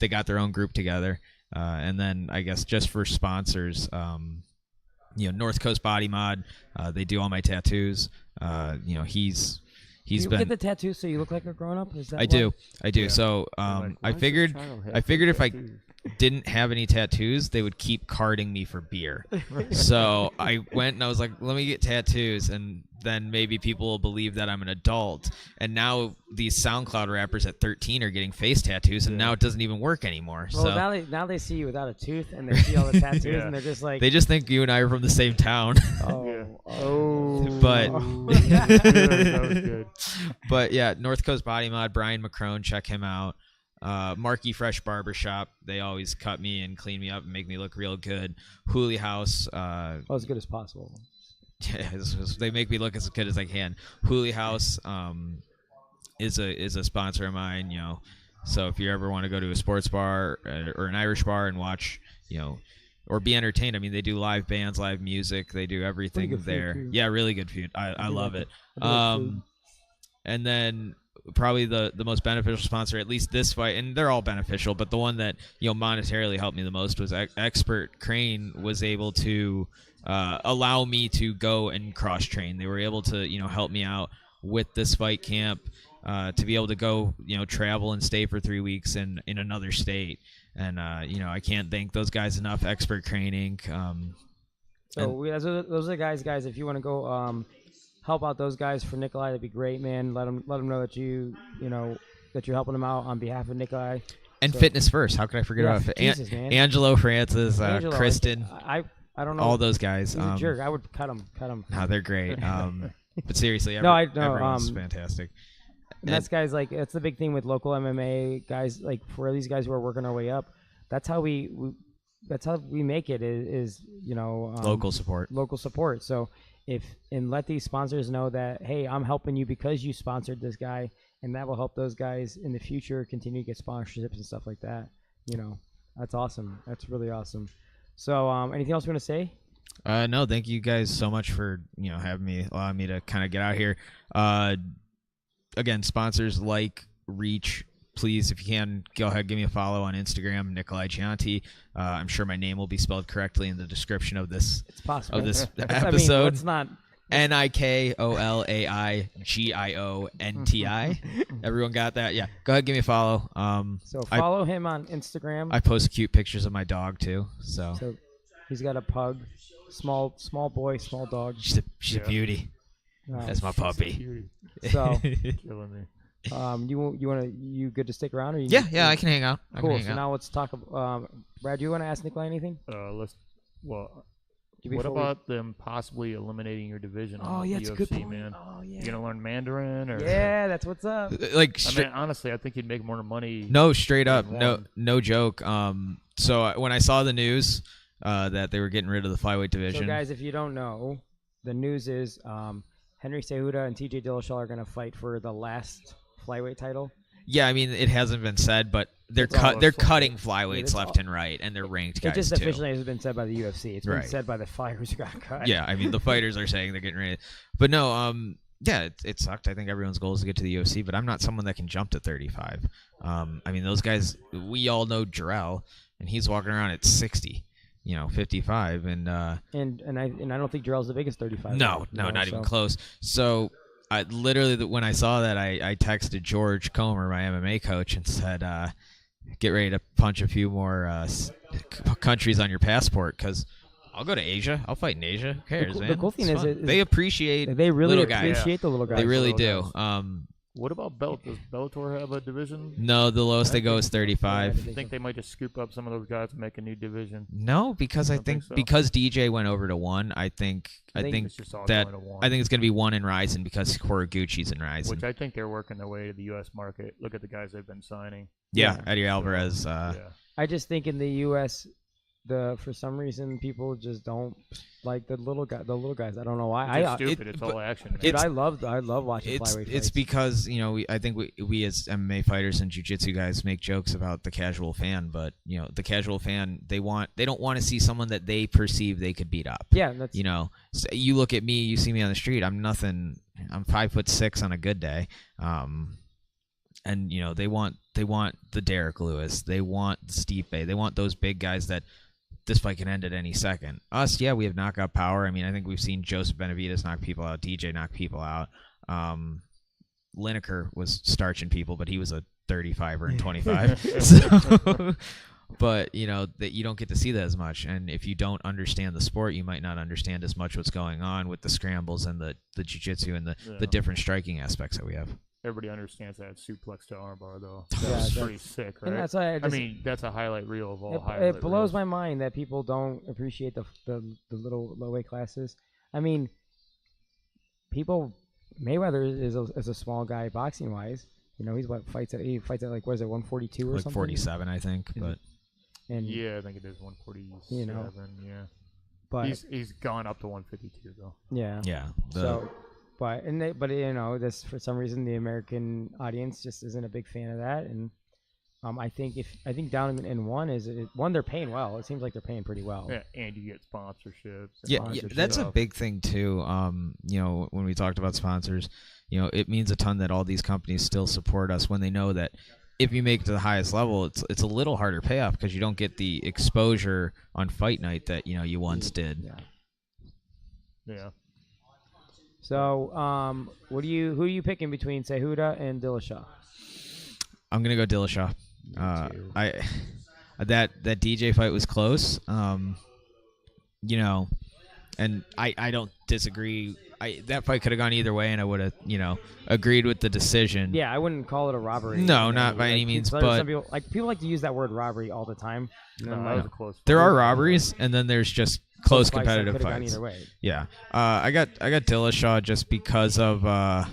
got their own group together. And then I guess just for sponsors, North Coast Body Mod, they do all my tattoos. He's been. Get the tattoo so you look like a grown up. I do. Yeah. So I figured if I didn't have any tattoos, they would keep carding me for beer. So I went and I was like, let me get tattoos. And then maybe people will believe that I'm an adult. And now these SoundCloud rappers at 13 are getting face tattoos, and now it doesn't even work anymore. Well, So now they see you without a tooth, and they see all the tattoos, and they're just like, they just think you and I are from the same town. But that was good. But yeah, North Coast Body Mod, Brian McCrone, check him out. Marky Fresh Barbershop, they always cut me and clean me up and make me look real good. Hooley House, as good as possible. yeah, they make me look as good as I can. Hooley House is a sponsor of mine, you know. So if you ever want to go to a sports bar or an Irish bar and watch, you know, or be entertained, I mean, they do live bands, live music, they do everything Really good there. food, too. Yeah, really good food. I love it. Food. And then probably the most beneficial sponsor, at least this fight, and they're all beneficial, but the one that, you know, monetarily helped me the most was Expert Crane was able to allow me to go and cross train. They were able to, you know, help me out with this fight camp, to be able to go, you know, travel and stay for 3 weeks in another state. And you know, I can't thank those guys enough. Expert Crane Inc. Those are the guys. If you want to go help out those guys for Nikolai, that'd be great, man. Let them know that that you're helping them out on behalf of Nikolai. And Fitness First. How could I forget about Jesus, man. Angelo Francis, Angelo, Kristen? I don't know. All those guys. He's a jerk. I would cut him. No, they're great. But seriously, everyone's fantastic. And that's guys like that's the big thing with local MMA guys. Like for these guys who are working our way up, that's how we make it. Is local support. So let these sponsors know that, hey, I'm helping you because you sponsored this guy, and that will help those guys in the future continue to get sponsorships and stuff like that. You know, that's awesome. That's really awesome. So, anything else you want to say? No, thank you guys so much for allowing me to kind of get out here. Again, sponsors like Reach. Please, if you can, go ahead, give me a follow on Instagram, Nikolai Gionti. I'm sure my name will be spelled correctly in the description of this. It's possible. Of this episode. I mean, let's not. NikolaiGionti. Everyone got that? Yeah. Go ahead, give me a follow. So follow him on Instagram. I post cute pictures of my dog too. So he's got a pug, small boy, small dog. She's a beauty. That's my puppy. So Killing me. you good to stick around? Or yeah, I can hang out. Cool. Now let's talk. Brad, do you want to ask Nikolai anything? What about them possibly eliminating your division on the UFC, good point. man? Oh, yeah. You gonna learn Mandarin or? Yeah, that's what's up. Like, honestly, I think you'd make more money. No, straight up, no joke. So when I saw the news that they were getting rid of the flyweight division. So guys, if you don't know, the news is Henry Cejudo and TJ Dillashaw are gonna fight for the last flyweight title. Yeah, I mean, it hasn't been said, but they're cutting flyweights left and right, and they're ranked guys too. It just officially too. hasn't been said by the UFC. It's been said by the fighters who got cut. Yeah, I mean, the fighters are saying they're getting ready. But no, yeah, it sucked. I think everyone's goal is to get to the UFC, but I'm not someone that can jump to 35. I mean, those guys, we all know Jarrell, and he's walking around at 60. 55, and I don't think Jarrell's the biggest 35. No, not even close. So I literally, when I saw that, I texted George Comer, my MMA coach, and said, "Get ready to punch a few more countries on your passport, because I'll go to Asia. I'll fight in Asia. Who cares, man? The cool thing is they appreciate. They really little guys. appreciate the little guys. They really do. What about Does Bellator have a division? No, the lowest they go is 35. I think they might just scoop up some of those guys and make a new division. No, because I think so. Because DJ went over to 1, I think it's just all going to 1. I think it's going to be 1 in Ryzen because Horiguchi's in Ryzen. Which I think they're working their way to the U.S. market. Look at the guys they've been signing. Yeah. Eddie Alvarez. I just think in the U.S., for some reason people just don't like the little guys. I don't know why. It's stupid. It's all action. I love watching flyweight fights. It's because I think we as MMA fighters and jiu-jitsu guys make jokes about the casual fan, but the casual fan, they don't want to see someone that they perceive they could beat up. Yeah, that's so you look at me, you see me on the street, I'm nothing. I'm 5'6" on a good day. And they want the Derek Lewis, they want the Stipe, they want those big guys that this fight can end at any second. Us, yeah, we have knockout power. I mean, I think we've seen Joseph Benavidez knock people out, DJ knock people out. Lineker was starching people, but he was a 35er and 25. So, but that you don't get to see that as much. And if you don't understand the sport, you might not understand as much what's going on with the scrambles and the jiu-jitsu and the different striking aspects that we have. Everybody understands that suplex to armbar, though. Yeah, That's pretty sick, right? And that's why I mean, that's a highlight reel of all highlight it blows reels. my mind that people don't appreciate the little low weight classes. I mean, Mayweather is a small guy boxing wise. He fights at like, what is it, 142 or Like something? 47, I think. But Yeah, I think it is 147. Yeah, but he's gone up to 152 though. yeah. This, for some reason, the American audience just isn't a big fan of that, and I think down in one they're paying well. It seems like they're paying pretty well. Yeah, and you get sponsorships. Yeah, that's a big thing too. When we talked about sponsors, it means a ton that all these companies still support us when they know that if you make it to the highest level, it's a little harder payoff because you don't get the exposure on fight night that you once did. Yeah. So, who are you picking between Cejudo and Dillashaw? I'm gonna go Dillashaw. That DJ fight was close. And I don't disagree. That fight could have gone either way, and I would have agreed with the decision. Yeah, I wouldn't call it a robbery. No, not by any means. But some people like to use that word robbery all the time. No, that was a close fight. There are robberies, and then there's just close competitive fights. Gone either way. Yeah, I got Dillashaw just because of I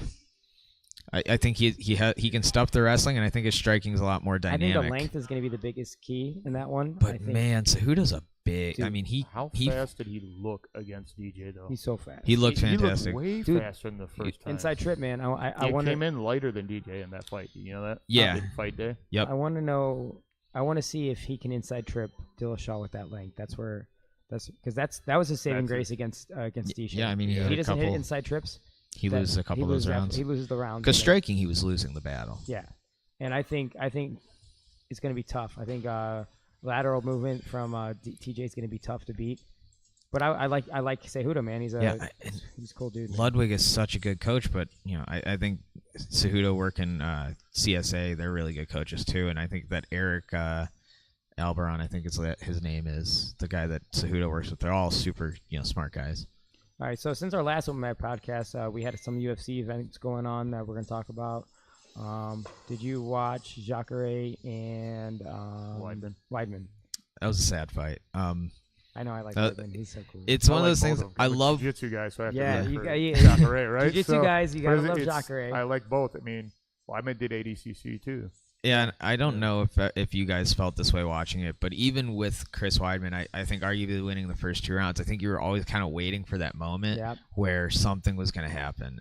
think he can stuff the wrestling, and I think his striking is a lot more dynamic. I think the length is going to be the biggest key in that one. But man, Cejudo's a big. Dude, I mean, how fast did he look against DJ though? He's so fast. He looked fantastic. He looked way faster than the first time. Inside trip, man. I came in lighter than DJ in that fight. You know that? Yeah. Fight day. Yep. I want to know. I want to see if he can inside trip Dillashaw with that length. That was his saving grace against DJ. Yeah, I mean, if he doesn't hit inside trips, he loses a couple of those rounds. He loses the rounds because striking, he was losing the battle. Yeah, and I think it's going to be tough. I think lateral movement from TJ is going to be tough to beat. But I like Cejudo, man. He's a cool dude. Ludwig is such a good coach, but I think Cejudo working CSA, they're really good coaches too, and I think that Eric Alberon, I think his name is the guy that Cejudo works with. They're all super smart guys. All right, so since our last Open Mat podcast, we had some UFC events going on that we're going to talk about. Did you watch Jacare and Weidman? That was a sad fight. I know, I like Weidman. He's so cool. It's one of those things. I love jiu-jitsu guys. So I have to Jacare, right? Jiu-jitsu guys, you gotta love Jacare. I like both. I mean, Weidman did ADCC too. Yeah, and I don't know if you guys felt this way watching it, but even with Chris Weidman, I think arguably winning the first 2 rounds, I think you were always kind of waiting for that moment where something was going to happen.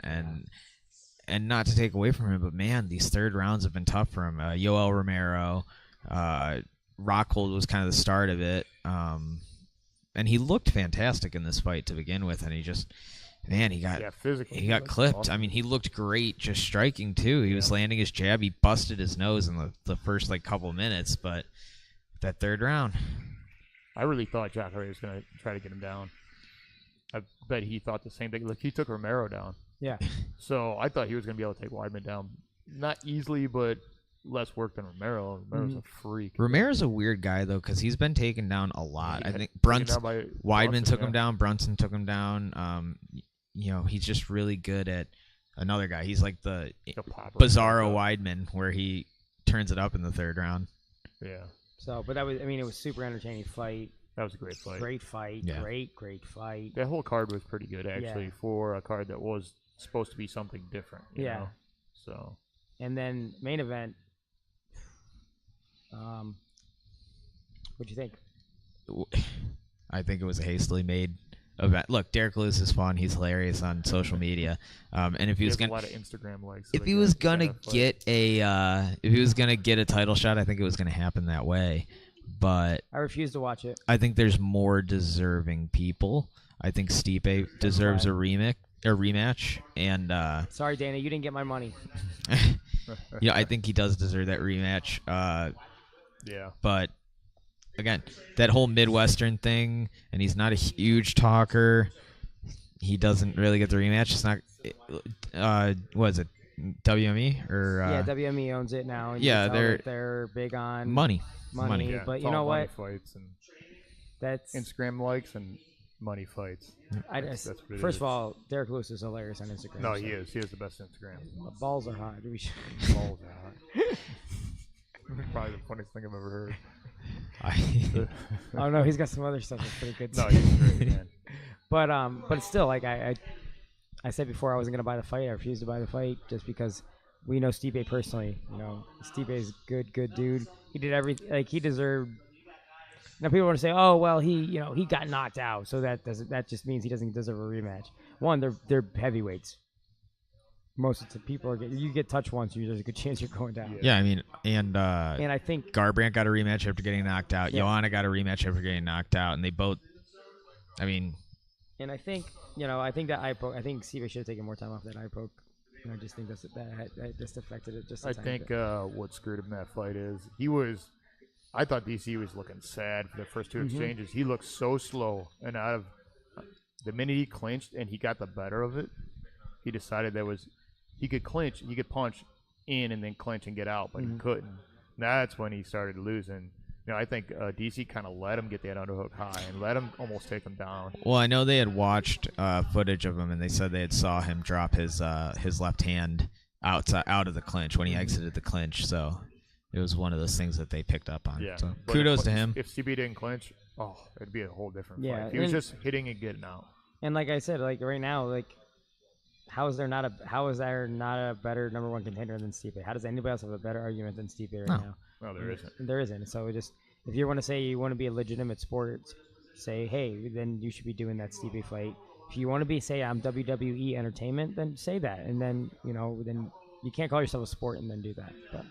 And not to take away from him, but man, these third rounds have been tough for him. Yoel Romero, Rockhold was kind of the start of it. And he looked fantastic in this fight to begin with, and he just... Man, he got clipped. Awesome. I mean, he looked great just striking, too. He was landing his jab. He busted his nose in the first, couple minutes, but that third round. I really thought Jacare was going to try to get him down. I bet he thought the same thing. Look, he took Romero down. Yeah. So I thought he was going to be able to take Weidman down. Not easily, but less work than Romero. Romero's a freak. Romero's a weird guy, though, because he's been taken down a lot. I think Weidman took him down. Brunson took him down. He's just really good at another guy. He's like the Bizarro Weidman, where he turns it up in the third round. Yeah. So, but it was super entertaining fight. That was a great fight. Great fight. Yeah. Great fight. That whole card was pretty good, actually, for a card that was supposed to be something different. You know? So. And then main event. What'd you think? I think it was a hastily made event. Look, Derek Lewis is fun. He's hilarious on social media. And if he was gonna, a lot of Instagram likes. If he was gonna get a title shot, I think it was gonna happen that way. But I refuse to watch it. I think there's more deserving people. I think Stipe deserves a rematch. And sorry, Dana, you didn't get my money. I think he does deserve that rematch. Yeah. But again, that whole Midwestern thing, and he's not a huge talker. He doesn't really get the rematch. It's not. What is it? WME or yeah, WME owns it now. And you yeah, can tell that they're big on money. Yeah, but it's you all know money what? Fights and That's Instagram likes and money fights. That's what it first is. of all, Derek Lewis is hilarious on Instagram. No, so he is. He has the best Instagram. the balls are hot. We should- Balls are hot. Probably the funniest thing I've ever heard. Oh no, he's got some other stuff that's pretty good. No, too. he's great, man. But still, like I said before, I wasn't gonna buy the fight. I refused to buy the fight just because we know Stipe personally. You know, Stipe is good dude. He did everything. Like he deserved. Now people want to say, oh well, he got knocked out, so that just means he doesn't deserve a rematch. One, they're heavyweights. Most of the people you get touched once, there's a good chance you're going down. Yeah, I mean, and And I think Garbrandt got a rematch after getting knocked out. Yeah. Joanna got a rematch after getting knocked out, and they both. I mean, and I think that eye poke. I think Stipe should have taken more time off that eye poke. And I just think that just affected it just. I think what screwed him in that fight is I thought DC was looking sad for the first two exchanges. He looked so slow, and out of the minute he clinched and he got the better of it, he decided he could clinch, he could punch in and then clinch and get out, but he couldn't. That's when he started losing. You know, I think DC kind of let him get that underhook high and let him almost take him down. well, I know they had watched footage of him, and they said they had saw him drop his left hand out of the clinch when he exited the clinch. So it was one of those things that they picked up on. Yeah. So But kudos to him. If CB didn't clinch, it'd be a whole different Yeah, fight. He was and- just hitting and getting out. And like I said, like right now, like how is there not a better number one contender than Stipe? How does anybody else have a better argument than Stipe right now? No, there isn't. There isn't. So just if you want to say you want to be a legitimate sport, say hey, then you should be doing that Stipe fight. If you want to say I'm WWE Entertainment, then say that, and then then you can't call yourself a sport and then do that. But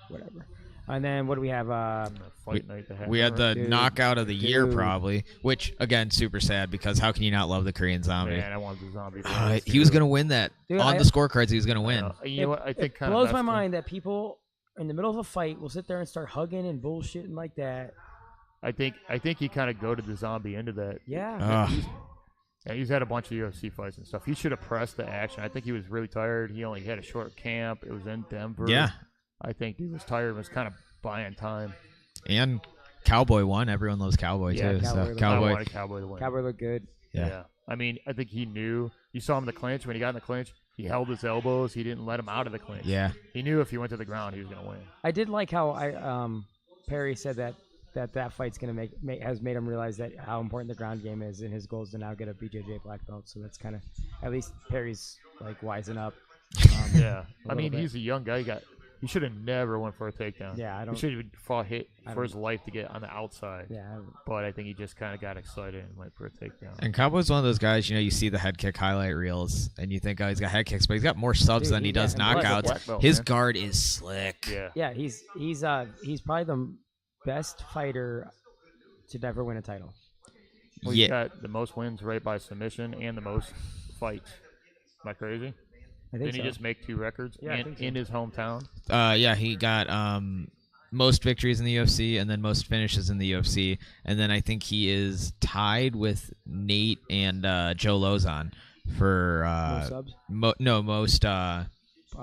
whatever. And then what do we have? Fight night that happened, We had the Dude, knockout of the year, dude. probably, which again super sad because how can you not love the Korean Zombie? Man, I wanted the zombie. to win this He was too. gonna win that Dude, on I- the scorecards. He was gonna win. You know what? I think It kind blows of my mind that people in the middle of a fight will sit there and start hugging and bullshitting like that. I think he kind of goaded the zombie into that. Yeah. Ugh. Yeah, he's had a bunch of UFC fights and stuff. He should have pressed the action. I think he was really tired. He only had a short camp. It was in Denver. Yeah, I think he was tired and was kind of buying time. and Cowboy won. Everyone loves Cowboy Yeah, too. Cowboy So was- I Cowboy, wanted Cowboy to win. Cowboy looked good. yeah. I mean, I think he knew. You saw him in the clinch. When he got in the clinch, he held his elbows. He didn't let him out of the clinch. Yeah. He knew if he went to the ground, he was going to win. I did like how Perry said that fight's gonna has made him realize that how important the ground game is, and his goal is to now get a BJJ black belt. So that's kind of at least Perry's like wising up. Yeah. I little mean, bit. he's a young guy. He should have never went for a takedown. Yeah, I He don't. should have fought I for don't- his life to get on the outside. Yeah, But I think he just kind of got excited and went for a takedown. And Cowboy's one of those guys, you see the head kick highlight reels, and you think, oh, he's got head kicks, but he's got more subs Dude, than he yeah, does and plus- knockouts. Black belt, His man. guard is slick. Yeah. yeah. He's probably the best fighter to ever win a title. Well, Yeah. he's got the most wins right by submission and the most fights. Am I crazy? I think Didn't so. he just make 2 records Yeah, I think so. in his hometown? Yeah, he got most victories in the UFC and then most finishes in the UFC. And then I think he is tied with Nate and Joe Lozon for No subs.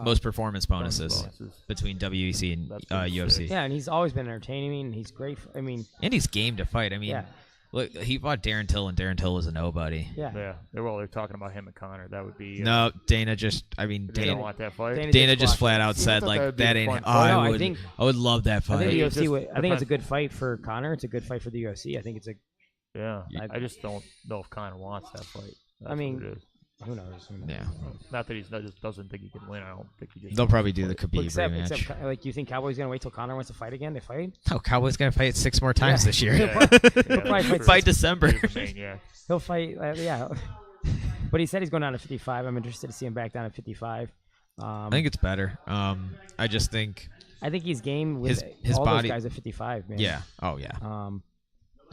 most performance bonuses Bonuses. between WEC and That's pretty UFC. sick. Yeah, and he's always been entertaining. He's great. I mean, And he's game to fight. I mean, Yeah. look, he fought Darren Till, and Darren Till was a nobody. yeah. Yeah. They're talking about him and Connor. That would be. No, Dana They don't Dana, want that fight. Dana just just flat out See, I said thought like that'd be that a ain't. fun Oh, fight. No, I I would. think- I would love that I fight. think the It's UFC. just- I think it's a depends- good fight for Connor. It's a good fight for the UFC. I think it's a. Yeah. I- I just don't know if Connor wants that fight. That's I mean, what it is. Who knows? Yeah, Not that he just doesn't think he can win. I don't think he just. they'll probably do the Well, Khabib except, rematch. like, you think Cowboy's gonna wait till Connor wants to fight again? They fight. Oh, Cowboy's gonna fight 6 more times Yeah. this year. Yeah. probably fight By six- December. He's the main, yeah. He'll fight. Yeah. But he said he's going down to 55. I'm interested to see him back down at 55. I think it's better. I just think, I think he's game with his all body- those guys at 55, man. yeah. Oh yeah.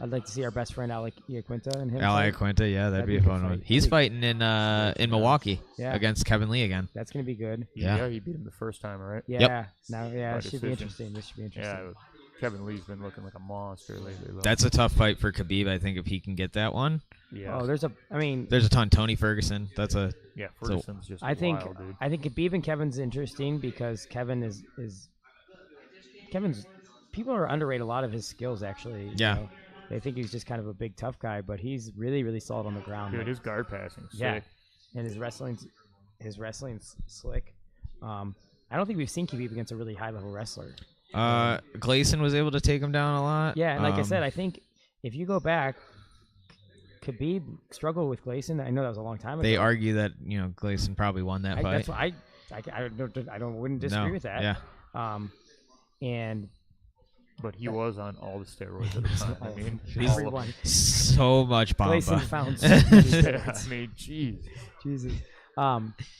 I'd like to see our best friend Alec Iaquinta and him. Ally fight. Quinta, yeah, that'd be a good fun one. fight. He's That'd fighting in Milwaukee Yeah. against Kevin Lee again. That's gonna be good. Yeah. He beat him the first time, right? Yeah. Now, yeah, By it should be decision. interesting. This should be interesting. Yeah. Kevin Lee's been looking like a monster lately. Though. That's a tough fight for Khabib. I think if he can get that one. Yeah. Oh, there's There's a ton. Tony Ferguson. That's a Yeah, Ferguson's just I think wild, dude. I think Khabib and Kevin's interesting because Kevin is Kevin's people are underrate a lot of his skills actually. Yeah. You know? They think he's just kind of a big tough guy, but he's really really solid on the ground. Dude, like, his guard passing. yeah, Sick. and his wrestling's slick. I don't think we've seen Khabib against a really high level wrestler. Gleason was able to take him down a lot. Yeah, and like I said, I think if you go back, Khabib struggled with Gleason. I know that was a long time ago. They argue that Gleason probably won that fight. That's what wouldn't disagree with that. Yeah. And But he was on all the steroids at the time. I mean, everyone. So much Gleason Bamba. found so many steroids. I mean, jeez. Jesus.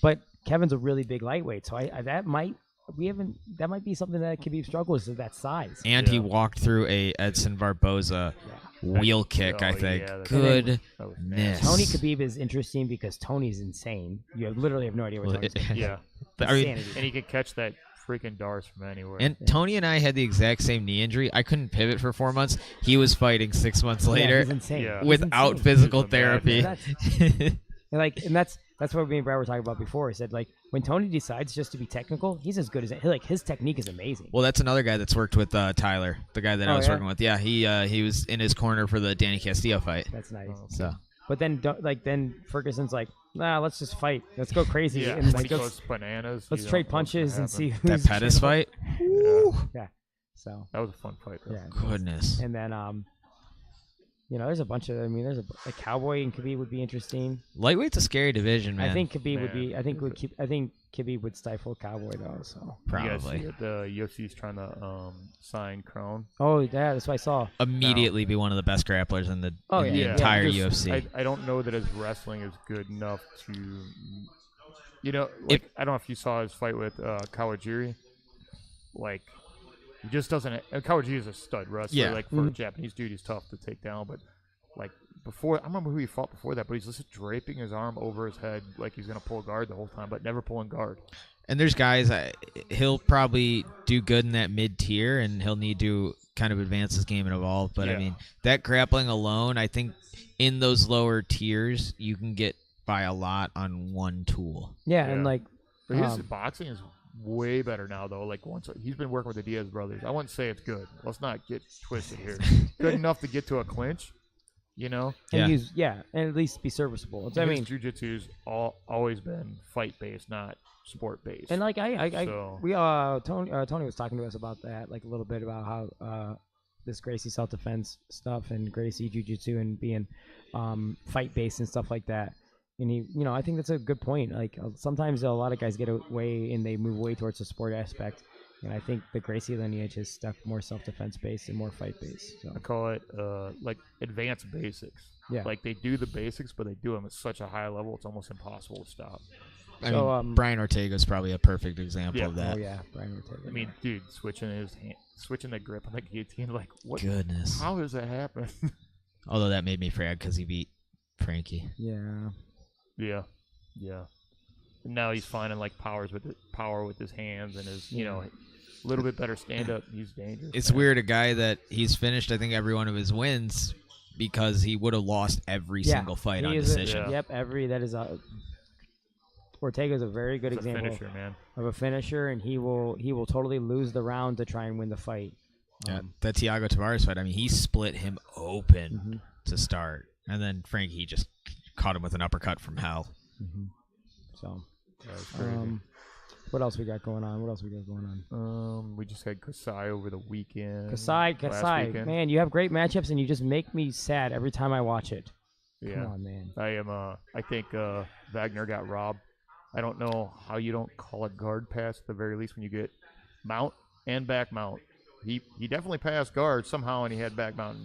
But Kevin's a really big lightweight, so that might be something that Khabib struggles with, that size. And he walked through a Edson Barboza wheel kick, I think. Yeah, Goodness. Tony Khabib is interesting because Tony's insane. You literally have no idea what Tony's doing. Yeah. I mean, Insanity. And he could catch that freaking darts from anywhere. and Tony and I had the exact same knee injury. I couldn't pivot for 4 months. He was fighting 6 months Yeah, later he's insane. Yeah. He's without insane. physical He's a madman. therapy. And that's what me and Brad were talking about before. He said, like, when Tony decides just to be technical, he's as good as his technique is amazing. Well, that's another guy that's worked with Tyler, the guy that I was yeah? working with. Yeah, he was in his corner for the Danny Castillo fight. That's nice. So But then Ferguson's like, nah, let's just fight. Let's go crazy. Yeah, And when like, he goes bananas. let's you trade don't know what's gonna punches and see happen. who's that Pettis fight. Yeah, So that was a fun fight, though. yeah. Goodness. And then there's a bunch of. I mean, there's a Cowboy and Khabib would be interesting. Lightweight's a scary division, man. I think Khabib would Man. be. I think Khabib would stifle Cowboy though. So. You guys probably see that the UFC's trying to sign Crone? Oh yeah, that's what I saw. immediately be one of the best grapplers in the, Oh, in the yeah. entire Yeah, UFC. I don't know that his wrestling is good enough to, like I don't know if you saw his fight with Kawajiri. Like, he just doesn't. Kawajiri is a stud wrestler. Yeah. Like for a Japanese dude, he's tough to take down. But like before, I remember who he fought before that. But he's just draping his arm over his head like he's gonna pull guard the whole time, but never pulling guard. And there's guys, he'll probably do good in that mid-tier, and he'll need to kind of advance his game and evolve. But, I mean, that grappling alone, I think in those lower tiers, you can get by a lot on one tool. Yeah, Yeah. and like. But his boxing is way better now, though. Like once he's been working with the Diaz brothers, I wouldn't say it's good. Let's not get twisted here. Good enough to get to a clinch, And Yeah. and at least be serviceable. His jiu-jitsu's always been fight-based, not sport-based. And like So- Tony was talking to us about that, like a little bit about how this Gracie self-defense stuff and Gracie jiu-jitsu and being fight-based and stuff like that. And he, I think that's a good point. Like sometimes a lot of guys get away and they move way towards the sport aspect. And I think the Gracie lineage is stuck more self-defense based and more fight-based. So. I call it like advanced basics. Yeah. Like they do the basics, but they do them at such a high level, it's almost impossible to stop. I So, mean, Brian Ortega is probably a perfect example Yeah. of that. Oh yeah, Brian Ortega. I mean, dude, switching the grip on the guillotine, like what? Goodness. How does that happen? Although that made me sad because he beat Frankie. Yeah. Yeah. And now he's finding like power with his hands and his, a little bit better stand up. He's dangerous. It's man. weird, a guy that he's finished, I think, every one of his wins because he would have lost every single fight He on is a- decision. Yeah. Yep, Ortega's a very good He's a example finisher, man. of a finisher, and he will totally lose the round to try and win the fight. Yeah, that Thiago Tavares fight, I mean, he split him open Mhm. to start. And then Frankie, he just caught him with an uppercut from hell. So, That's crazy. what else we got going on? We just had Kasai over the weekend. Kasai, last weekend. man, you have great matchups, and you just make me sad every time I watch it. Yeah. Come on, man. I think Wagner got robbed. I don't know how you don't call a guard pass at the very least when you get mount and back mount. He definitely passed guard somehow, and he had back mount.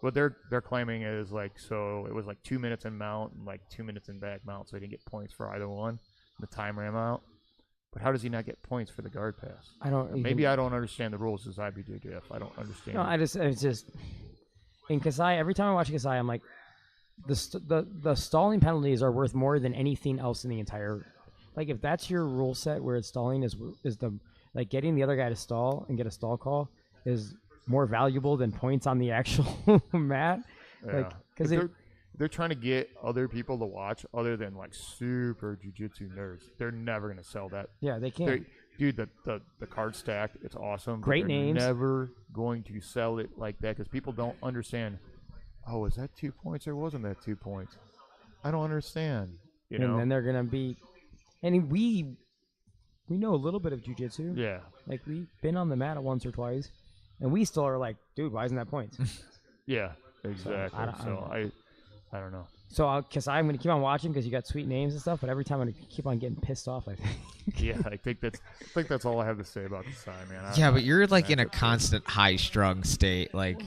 What they're claiming is like, so it was like 2 minutes in mount and like 2 minutes in back mount, so he didn't get points for either one. The time ran out. But how does he not get points for the guard pass? I don't. Maybe I don't understand the rules as IBJJF. I don't understand. No, it's just in Kasai. Every time I watch Kasai, I'm like, the stalling penalties are worth more than anything else in the entire. Like if that's your rule set, where it's stalling is the like getting the other guy to stall and get a stall call is more valuable than points on the actual mat. Yeah. Like because If they're trying to get other people to watch other than like super jiu-jitsu nerds. They're never gonna sell that. Yeah, they can't. Dude, the card stack, it's awesome. Great they're names. Never going to sell it like that because people don't understand. Oh, is that 2 points or wasn't that 2 points? I don't understand. You know. And then they're gonna be, and we know a little bit of jiu-jitsu. Yeah. Like we've been on the mat once or twice, and we still are like, dude, why isn't that points? Yeah. Exactly. I don't know. So, because I'm going to keep on watching because you got sweet names and stuff, but every time I'm going to keep on getting pissed off, I think. Yeah, I think that's all I have to say about the side, man. Yeah, but you're like in a constant high-strung state. Like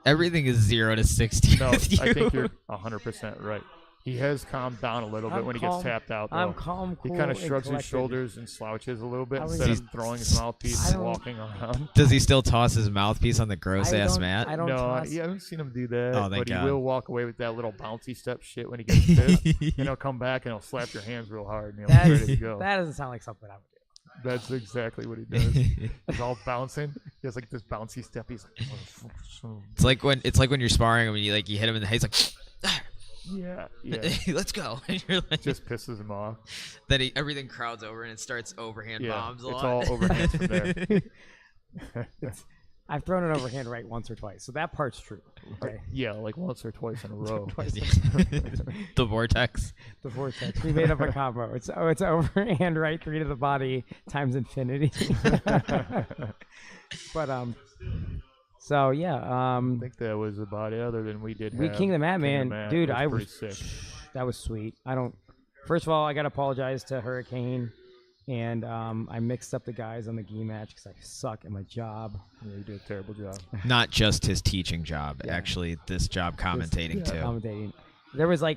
everything is 0 to 60. No, with you. I think you're 100% right. He has calmed down a little bit when he gets tapped out, though. I'm calm, cool, he kind of and shrugs his collected. shoulders and slouches a little bit I was instead of just- throwing his mouthpiece and walking around. Does he still toss his mouthpiece on the gross-ass I mat? don't No, toss. I haven't seen him do that. Oh, thank but God. he will walk away with that little bouncy step shit when he gets pissed. And he'll come back and he'll slap your hands real hard and he'll be ready to go. That doesn't sound like something I would do. That's exactly what he does. He's all bouncing. He has like this bouncy step. He's like, It's like when you're sparring him and you hit him in the head. He's like, yeah. let's go. And you're like, Just pisses him off. then everything crowds over and it starts overhand Yeah, bombs a it's lot. all overhands from there. I've thrown an overhand right once or twice, so that part's true. Okay. Yeah, like once or twice in a row. The vortex. The vortex. We made up a combo. It's overhand right 3 to the body times infinity. But so yeah, I think that was about it. Other than we did. we have King of the Mat, King of man, the Mat. dude. That I pretty was sick. that was sweet. First of all, I gotta apologize to Hurricane, and I mixed up the guys on the gi match because I suck at my job. Yeah, you did a terrible job. Not just his teaching job, Yeah. actually, this job commentating too. Commentating. There was a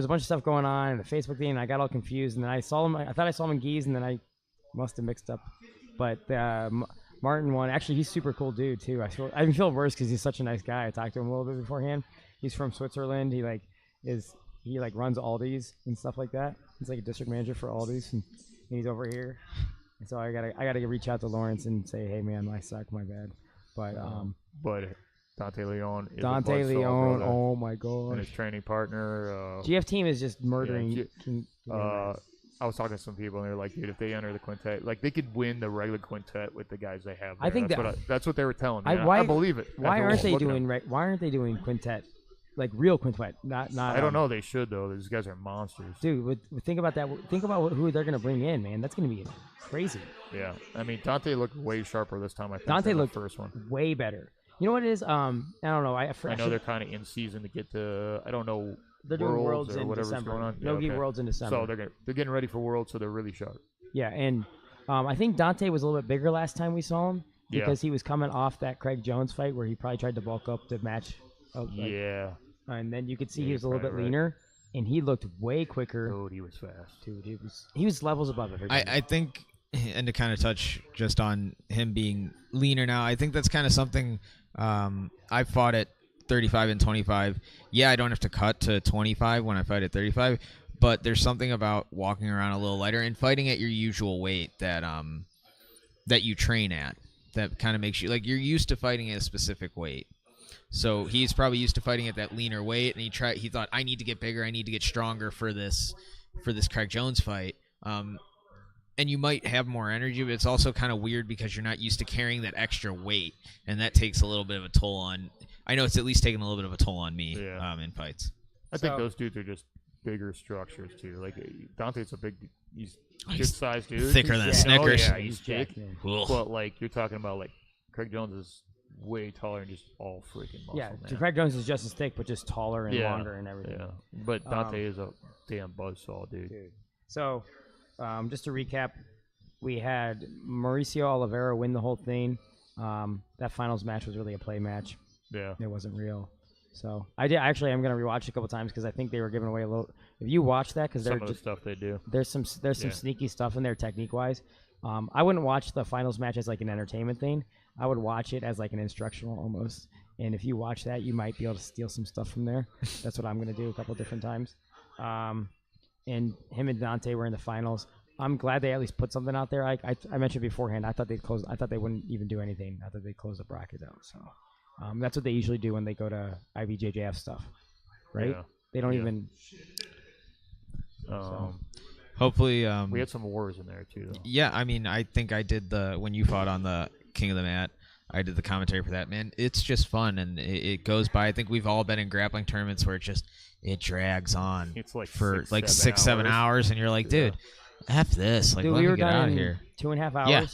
bunch of stuff going on in the Facebook thing, and I got all confused. And then I saw him. I thought I saw him in gis, and then I must have mixed up. But Martin won. Actually, he's a super cool dude too. I even feel worse because he's such a nice guy. I talked to him a little bit beforehand. He's from Switzerland. He runs Aldi's and stuff like that. He's like a district manager for Aldi's, and he's over here. And so I gotta reach out to Lawrence and say, hey man, I suck, my bad. But Dante Leon is Dante a buzzsaw, Leon, brother. oh my And gosh. his training partner. GF team is just murdering. Yeah, King. I was talking to some people and they're like, dude, if they enter the quintet, like they could win the regular quintet with the guys they have. I there. think that's what they were telling me. why- I believe it. Why After aren't they looking at doing them. Why aren't they doing quintet, like real quintet? Not. I don't know. They should though. These guys are monsters. Dude, think about that. Think about who they're gonna bring in, man. That's gonna be crazy. Yeah, I mean Dante looked way sharper this time. I think Dante than looked the first one. way better. You know what it is? I don't know. I know they're kind of in season to get to. I don't know. They're doing Worlds or in whatever's December. going on. No Yeah, gi okay. Worlds in December. So they're getting ready for Worlds, so they're really sharp. Yeah, and I think Dante was a little bit bigger last time we saw him Yeah. because he was coming off that Craig Jones fight where he probably tried to bulk up to match. Yeah. And then you could see Yeah, he was a little bit probably right. leaner, and he looked way quicker. Dude, he was fast. Dude, he was levels above everybody. I think, and to kind of touch just on him being leaner now, I think that's kind of something I fought at 35 and 25. Yeah, I don't have to cut to 25 when I fight at 35, but there's something about walking around a little lighter and fighting at your usual weight that you train at that kind of makes you, like, you're used to fighting at a specific weight. So he's probably used to fighting at that leaner weight, and he thought, I need to get bigger, I need to get stronger for this Craig Jones fight. And you might have more energy, but it's also kind of weird because you're not used to carrying that extra weight, and that takes a little bit of a toll on. I know it's at least taking a little bit of a toll on me in fights. I think those dudes are just bigger structures too. Like Dante's he's good He's sized dude. thicker than a He's- Snickers. Oh, yeah, he's thick. jacked, man. Ugh. But like you're talking about, like Craig Jones is way taller and just all freaking muscle. Yeah, man. Craig Jones is just as thick, but just taller and Yeah, longer and everything. Yeah, but Dante is a damn buzzsaw, dude. So, just to recap, we had Mauricio Oliveira win the whole thing. That finals match was really a play match. Yeah. It wasn't real. So I'm going to rewatch it a couple times because I think they were giving away a little. If you watch that, because Some of the stuff they do. there's some Yeah. sneaky stuff in there technique wise. I wouldn't watch the finals match as like an entertainment thing. I would watch it as like an instructional almost. And if you watch that, you might be able to steal some stuff from there. That's what I'm going to do a couple different times. And him and Dante were in the finals. I'm glad they at least put something out there. I mentioned beforehand. I thought they wouldn't even do anything. I thought they'd close the bracket out. So that's what they usually do when they go to IBJJF stuff. right? Yeah. They don't Yeah. even. Hopefully, we had some wars in there too. Though. yeah. I mean, I think I did when you fought on the King of the Mat. I did the commentary for that. Man, it's just fun, and it goes by. I think we've all been in grappling tournaments where it drags on. It's like for six, 7 hours, and you're like, dude, F this. Like, Dude, let we me were get out done of in here. 2.5 hours. Yeah.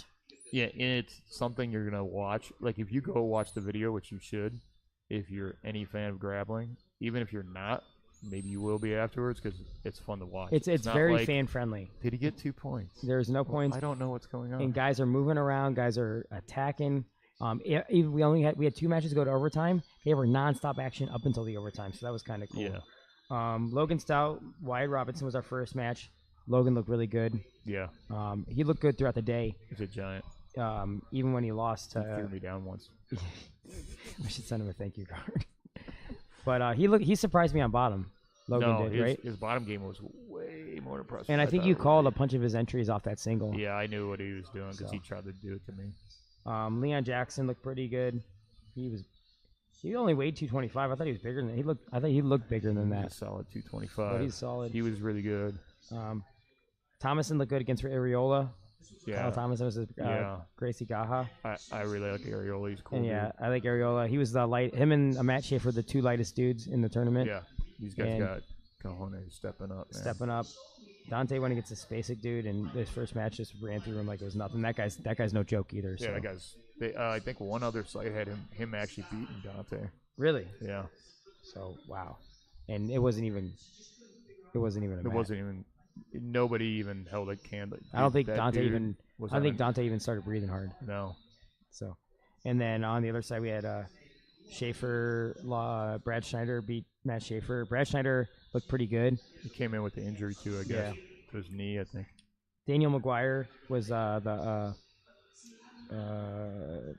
Yeah, and it's something you're gonna watch. Like if you go watch the video, which you should, if you're any fan of grappling, even if you're not, maybe you will be afterwards because it's fun to watch. It's not very like, fan friendly. Did he get 2 points? There's no points, I don't know what's going on. and guys are moving around. Guys are attacking. Even we had 2 matches go to overtime. They were nonstop action up until the overtime, so that was kind of cool. Yeah. Logan Stout, Wyatt Robinson was our first match. Logan looked really good. Yeah. He looked good throughout the day. He's a giant. Even when he lost, He threw me down once. I should send him a thank you card. But he surprised me on bottom. Logan did, right? His bottom game was way more impressive. And I think you called a bunch of his entries off that single. Yeah, I knew what he was doing because So. he tried to do it to me. Leon Jackson looked pretty good. He only weighed 225. I thought he was bigger than I thought he looked bigger than He's a that. solid 225. But he's solid. He was really good. Thomason looked good against Areola. Yeah. Kyle Thomason was Gracie Gaha. I really like Areola. He's cool. And yeah, dude. I like Areola. He was him and Matt Schaefer, the 2 lightest dudes in the tournament. Yeah. These guys And- got cojones stepping up, man. Stepping up. Dante went against this basic dude, and this first match just ran through him like it was nothing. That guy's no joke either. So. Yeah, that guy's. I think one other site had him actually beating Dante. Really? Yeah. So wow, and it wasn't even. It wasn't even. It wasn't even. Nobody even held a candle. I don't think That Dante dude even. was I don't think on- Dante even started breathing hard. No. So, and then on the other side we had Schaefer. Brad Schneider beat Matt Schaefer. Brad Schneider looked pretty good. He came in with the injury too, I guess. To his knee, I think. Daniel McGuire was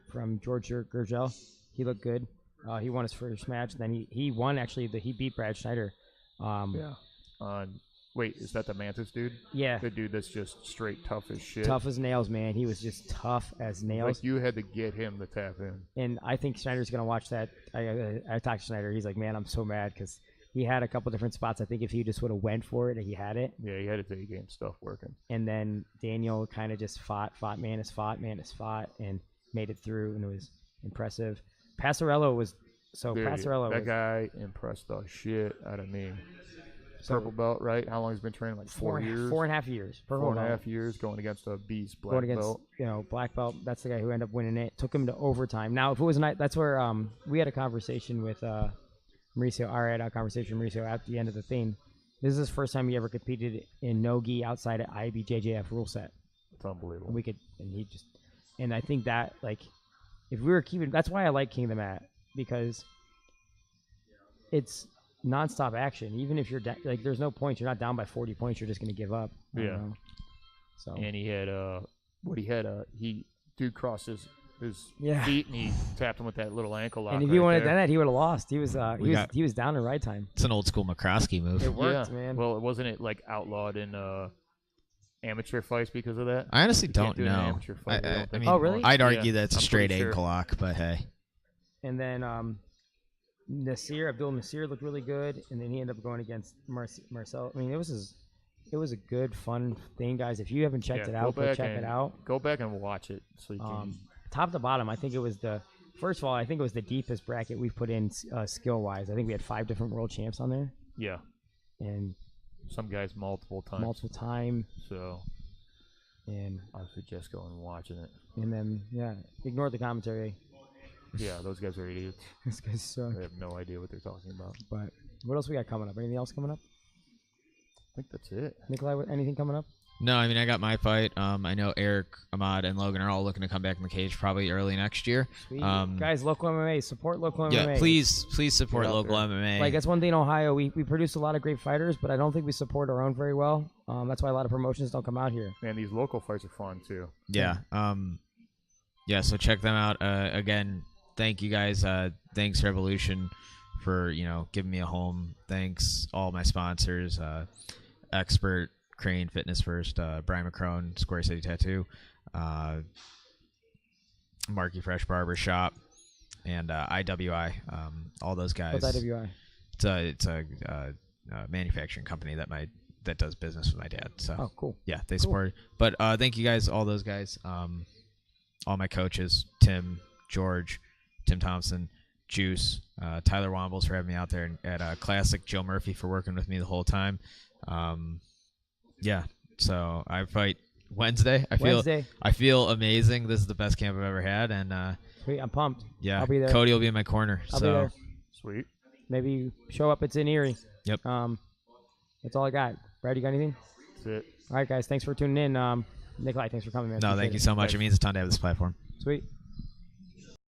from George Gurgel. He looked good. He won his first match. Then he won actually. He beat Brad Schneider. Yeah. Wait, is that the Mantis dude? Yeah. The dude that's just straight tough as shit. Tough as nails, man. He was just tough as nails. Like you had to get him to tap in. And I think Schneider's gonna watch that. I talked to Schneider. He's like, man, I'm so mad because he had a couple different spots. I think if he just would have went for it, he had it. Yeah, he had to take game stuff working. And then Daniel kind of just fought, Manus fought, and made it through, and it was impressive. Passarello was Dude, Passarello that was guy impressed the shit out of me. so Purple belt, right? How long has he been training? Like 4 years? 4.5 years. Purple 4.5 belt. years going against a beast black Going against belt. black belt. That's the guy who ended up winning it. Took him to overtime. Now, if it was night, that's where we had a conversation with Mauricio. I had a conversation with Mauricio at the end of the thing. This is his first time he ever competed in no-gi outside of IBJJF rule set. It's unbelievable. And I think that if we were keeping, that's why I like King of the Mat, because it's nonstop action. Even if you're there's no points, you're not down by 40 points, you're just gonna give up. I don't know. So And he had dude crossed his Yeah. feet and he tapped him with that little ankle lock. and if right he wanted there. that, he would have lost. He was he was down in right time. It's an old school McCroskey move. It worked, Yeah. man. Well, wasn't it outlawed in amateur fights because of that? I honestly You can't don't do it in an know. amateur fight, I don't think Oh, anymore. really? I'd argue Yeah, that's a I'm straight pretty sure. ankle lock, but hey. And then Abdul Nasir looked really good, and then he ended up going against Marcel. I mean, it was a good, fun thing, guys. If you haven't checked it out, go check it out. Go back and watch it so you can. Top to bottom, I think it was first of all, I think it was the deepest bracket we've put in skill wise. I think we had 5 different world champs on there, Yeah, and some guys multiple times. multiple time, So and I suggest going and watching it. then ignore the commentary. Yeah, those guys are idiots. This guy's suck. They have no idea what they're talking about. But what else we got coming up? Anything else coming up? I think that's it. Nikolai, anything coming up? No, I mean, I got my fight. I know Eric, Ahmad, and Logan are all looking to come back in the cage probably early next year. Sweet. Guys, local MMA, support local Yeah, MMA. please support Get out local there. MMA. That's one thing in Ohio. We produce a lot of great fighters, but I don't think we support our own very well. That's why a lot of promotions don't come out here. Man, these local fights are fun too. Yeah. So check them out. Again, thank you guys. Thanks Revolution for giving me a home. Thanks all my sponsors, Expert, Crane Fitness First, Brian McCrone, Square City Tattoo, Marky Fresh Barber Shop, and IWI. All those guys. What's IWI? It's a manufacturing company that does business with my dad. So Oh, cool. yeah, they support. But thank you guys, all those guys, all my coaches, Tim, George, Tim Thompson, Juice, Tyler Wombles for having me out there, and at Classic, Joe Murphy for working with me the whole time. Yeah, so I fight Wednesday. I feel amazing. This is the best camp I've ever had, and Sweet, I'm pumped. yeah, I'll be there. Cody will be in my corner. I'll be there. Sweet. Maybe show up. It's in Erie. Yep. That's all I got. Brad, you got anything? That's it. All right, guys. Thanks for tuning in. Nikolai, thanks for coming, man. No, Appreciate thank you it. so much. It means a ton to have this platform. Sweet.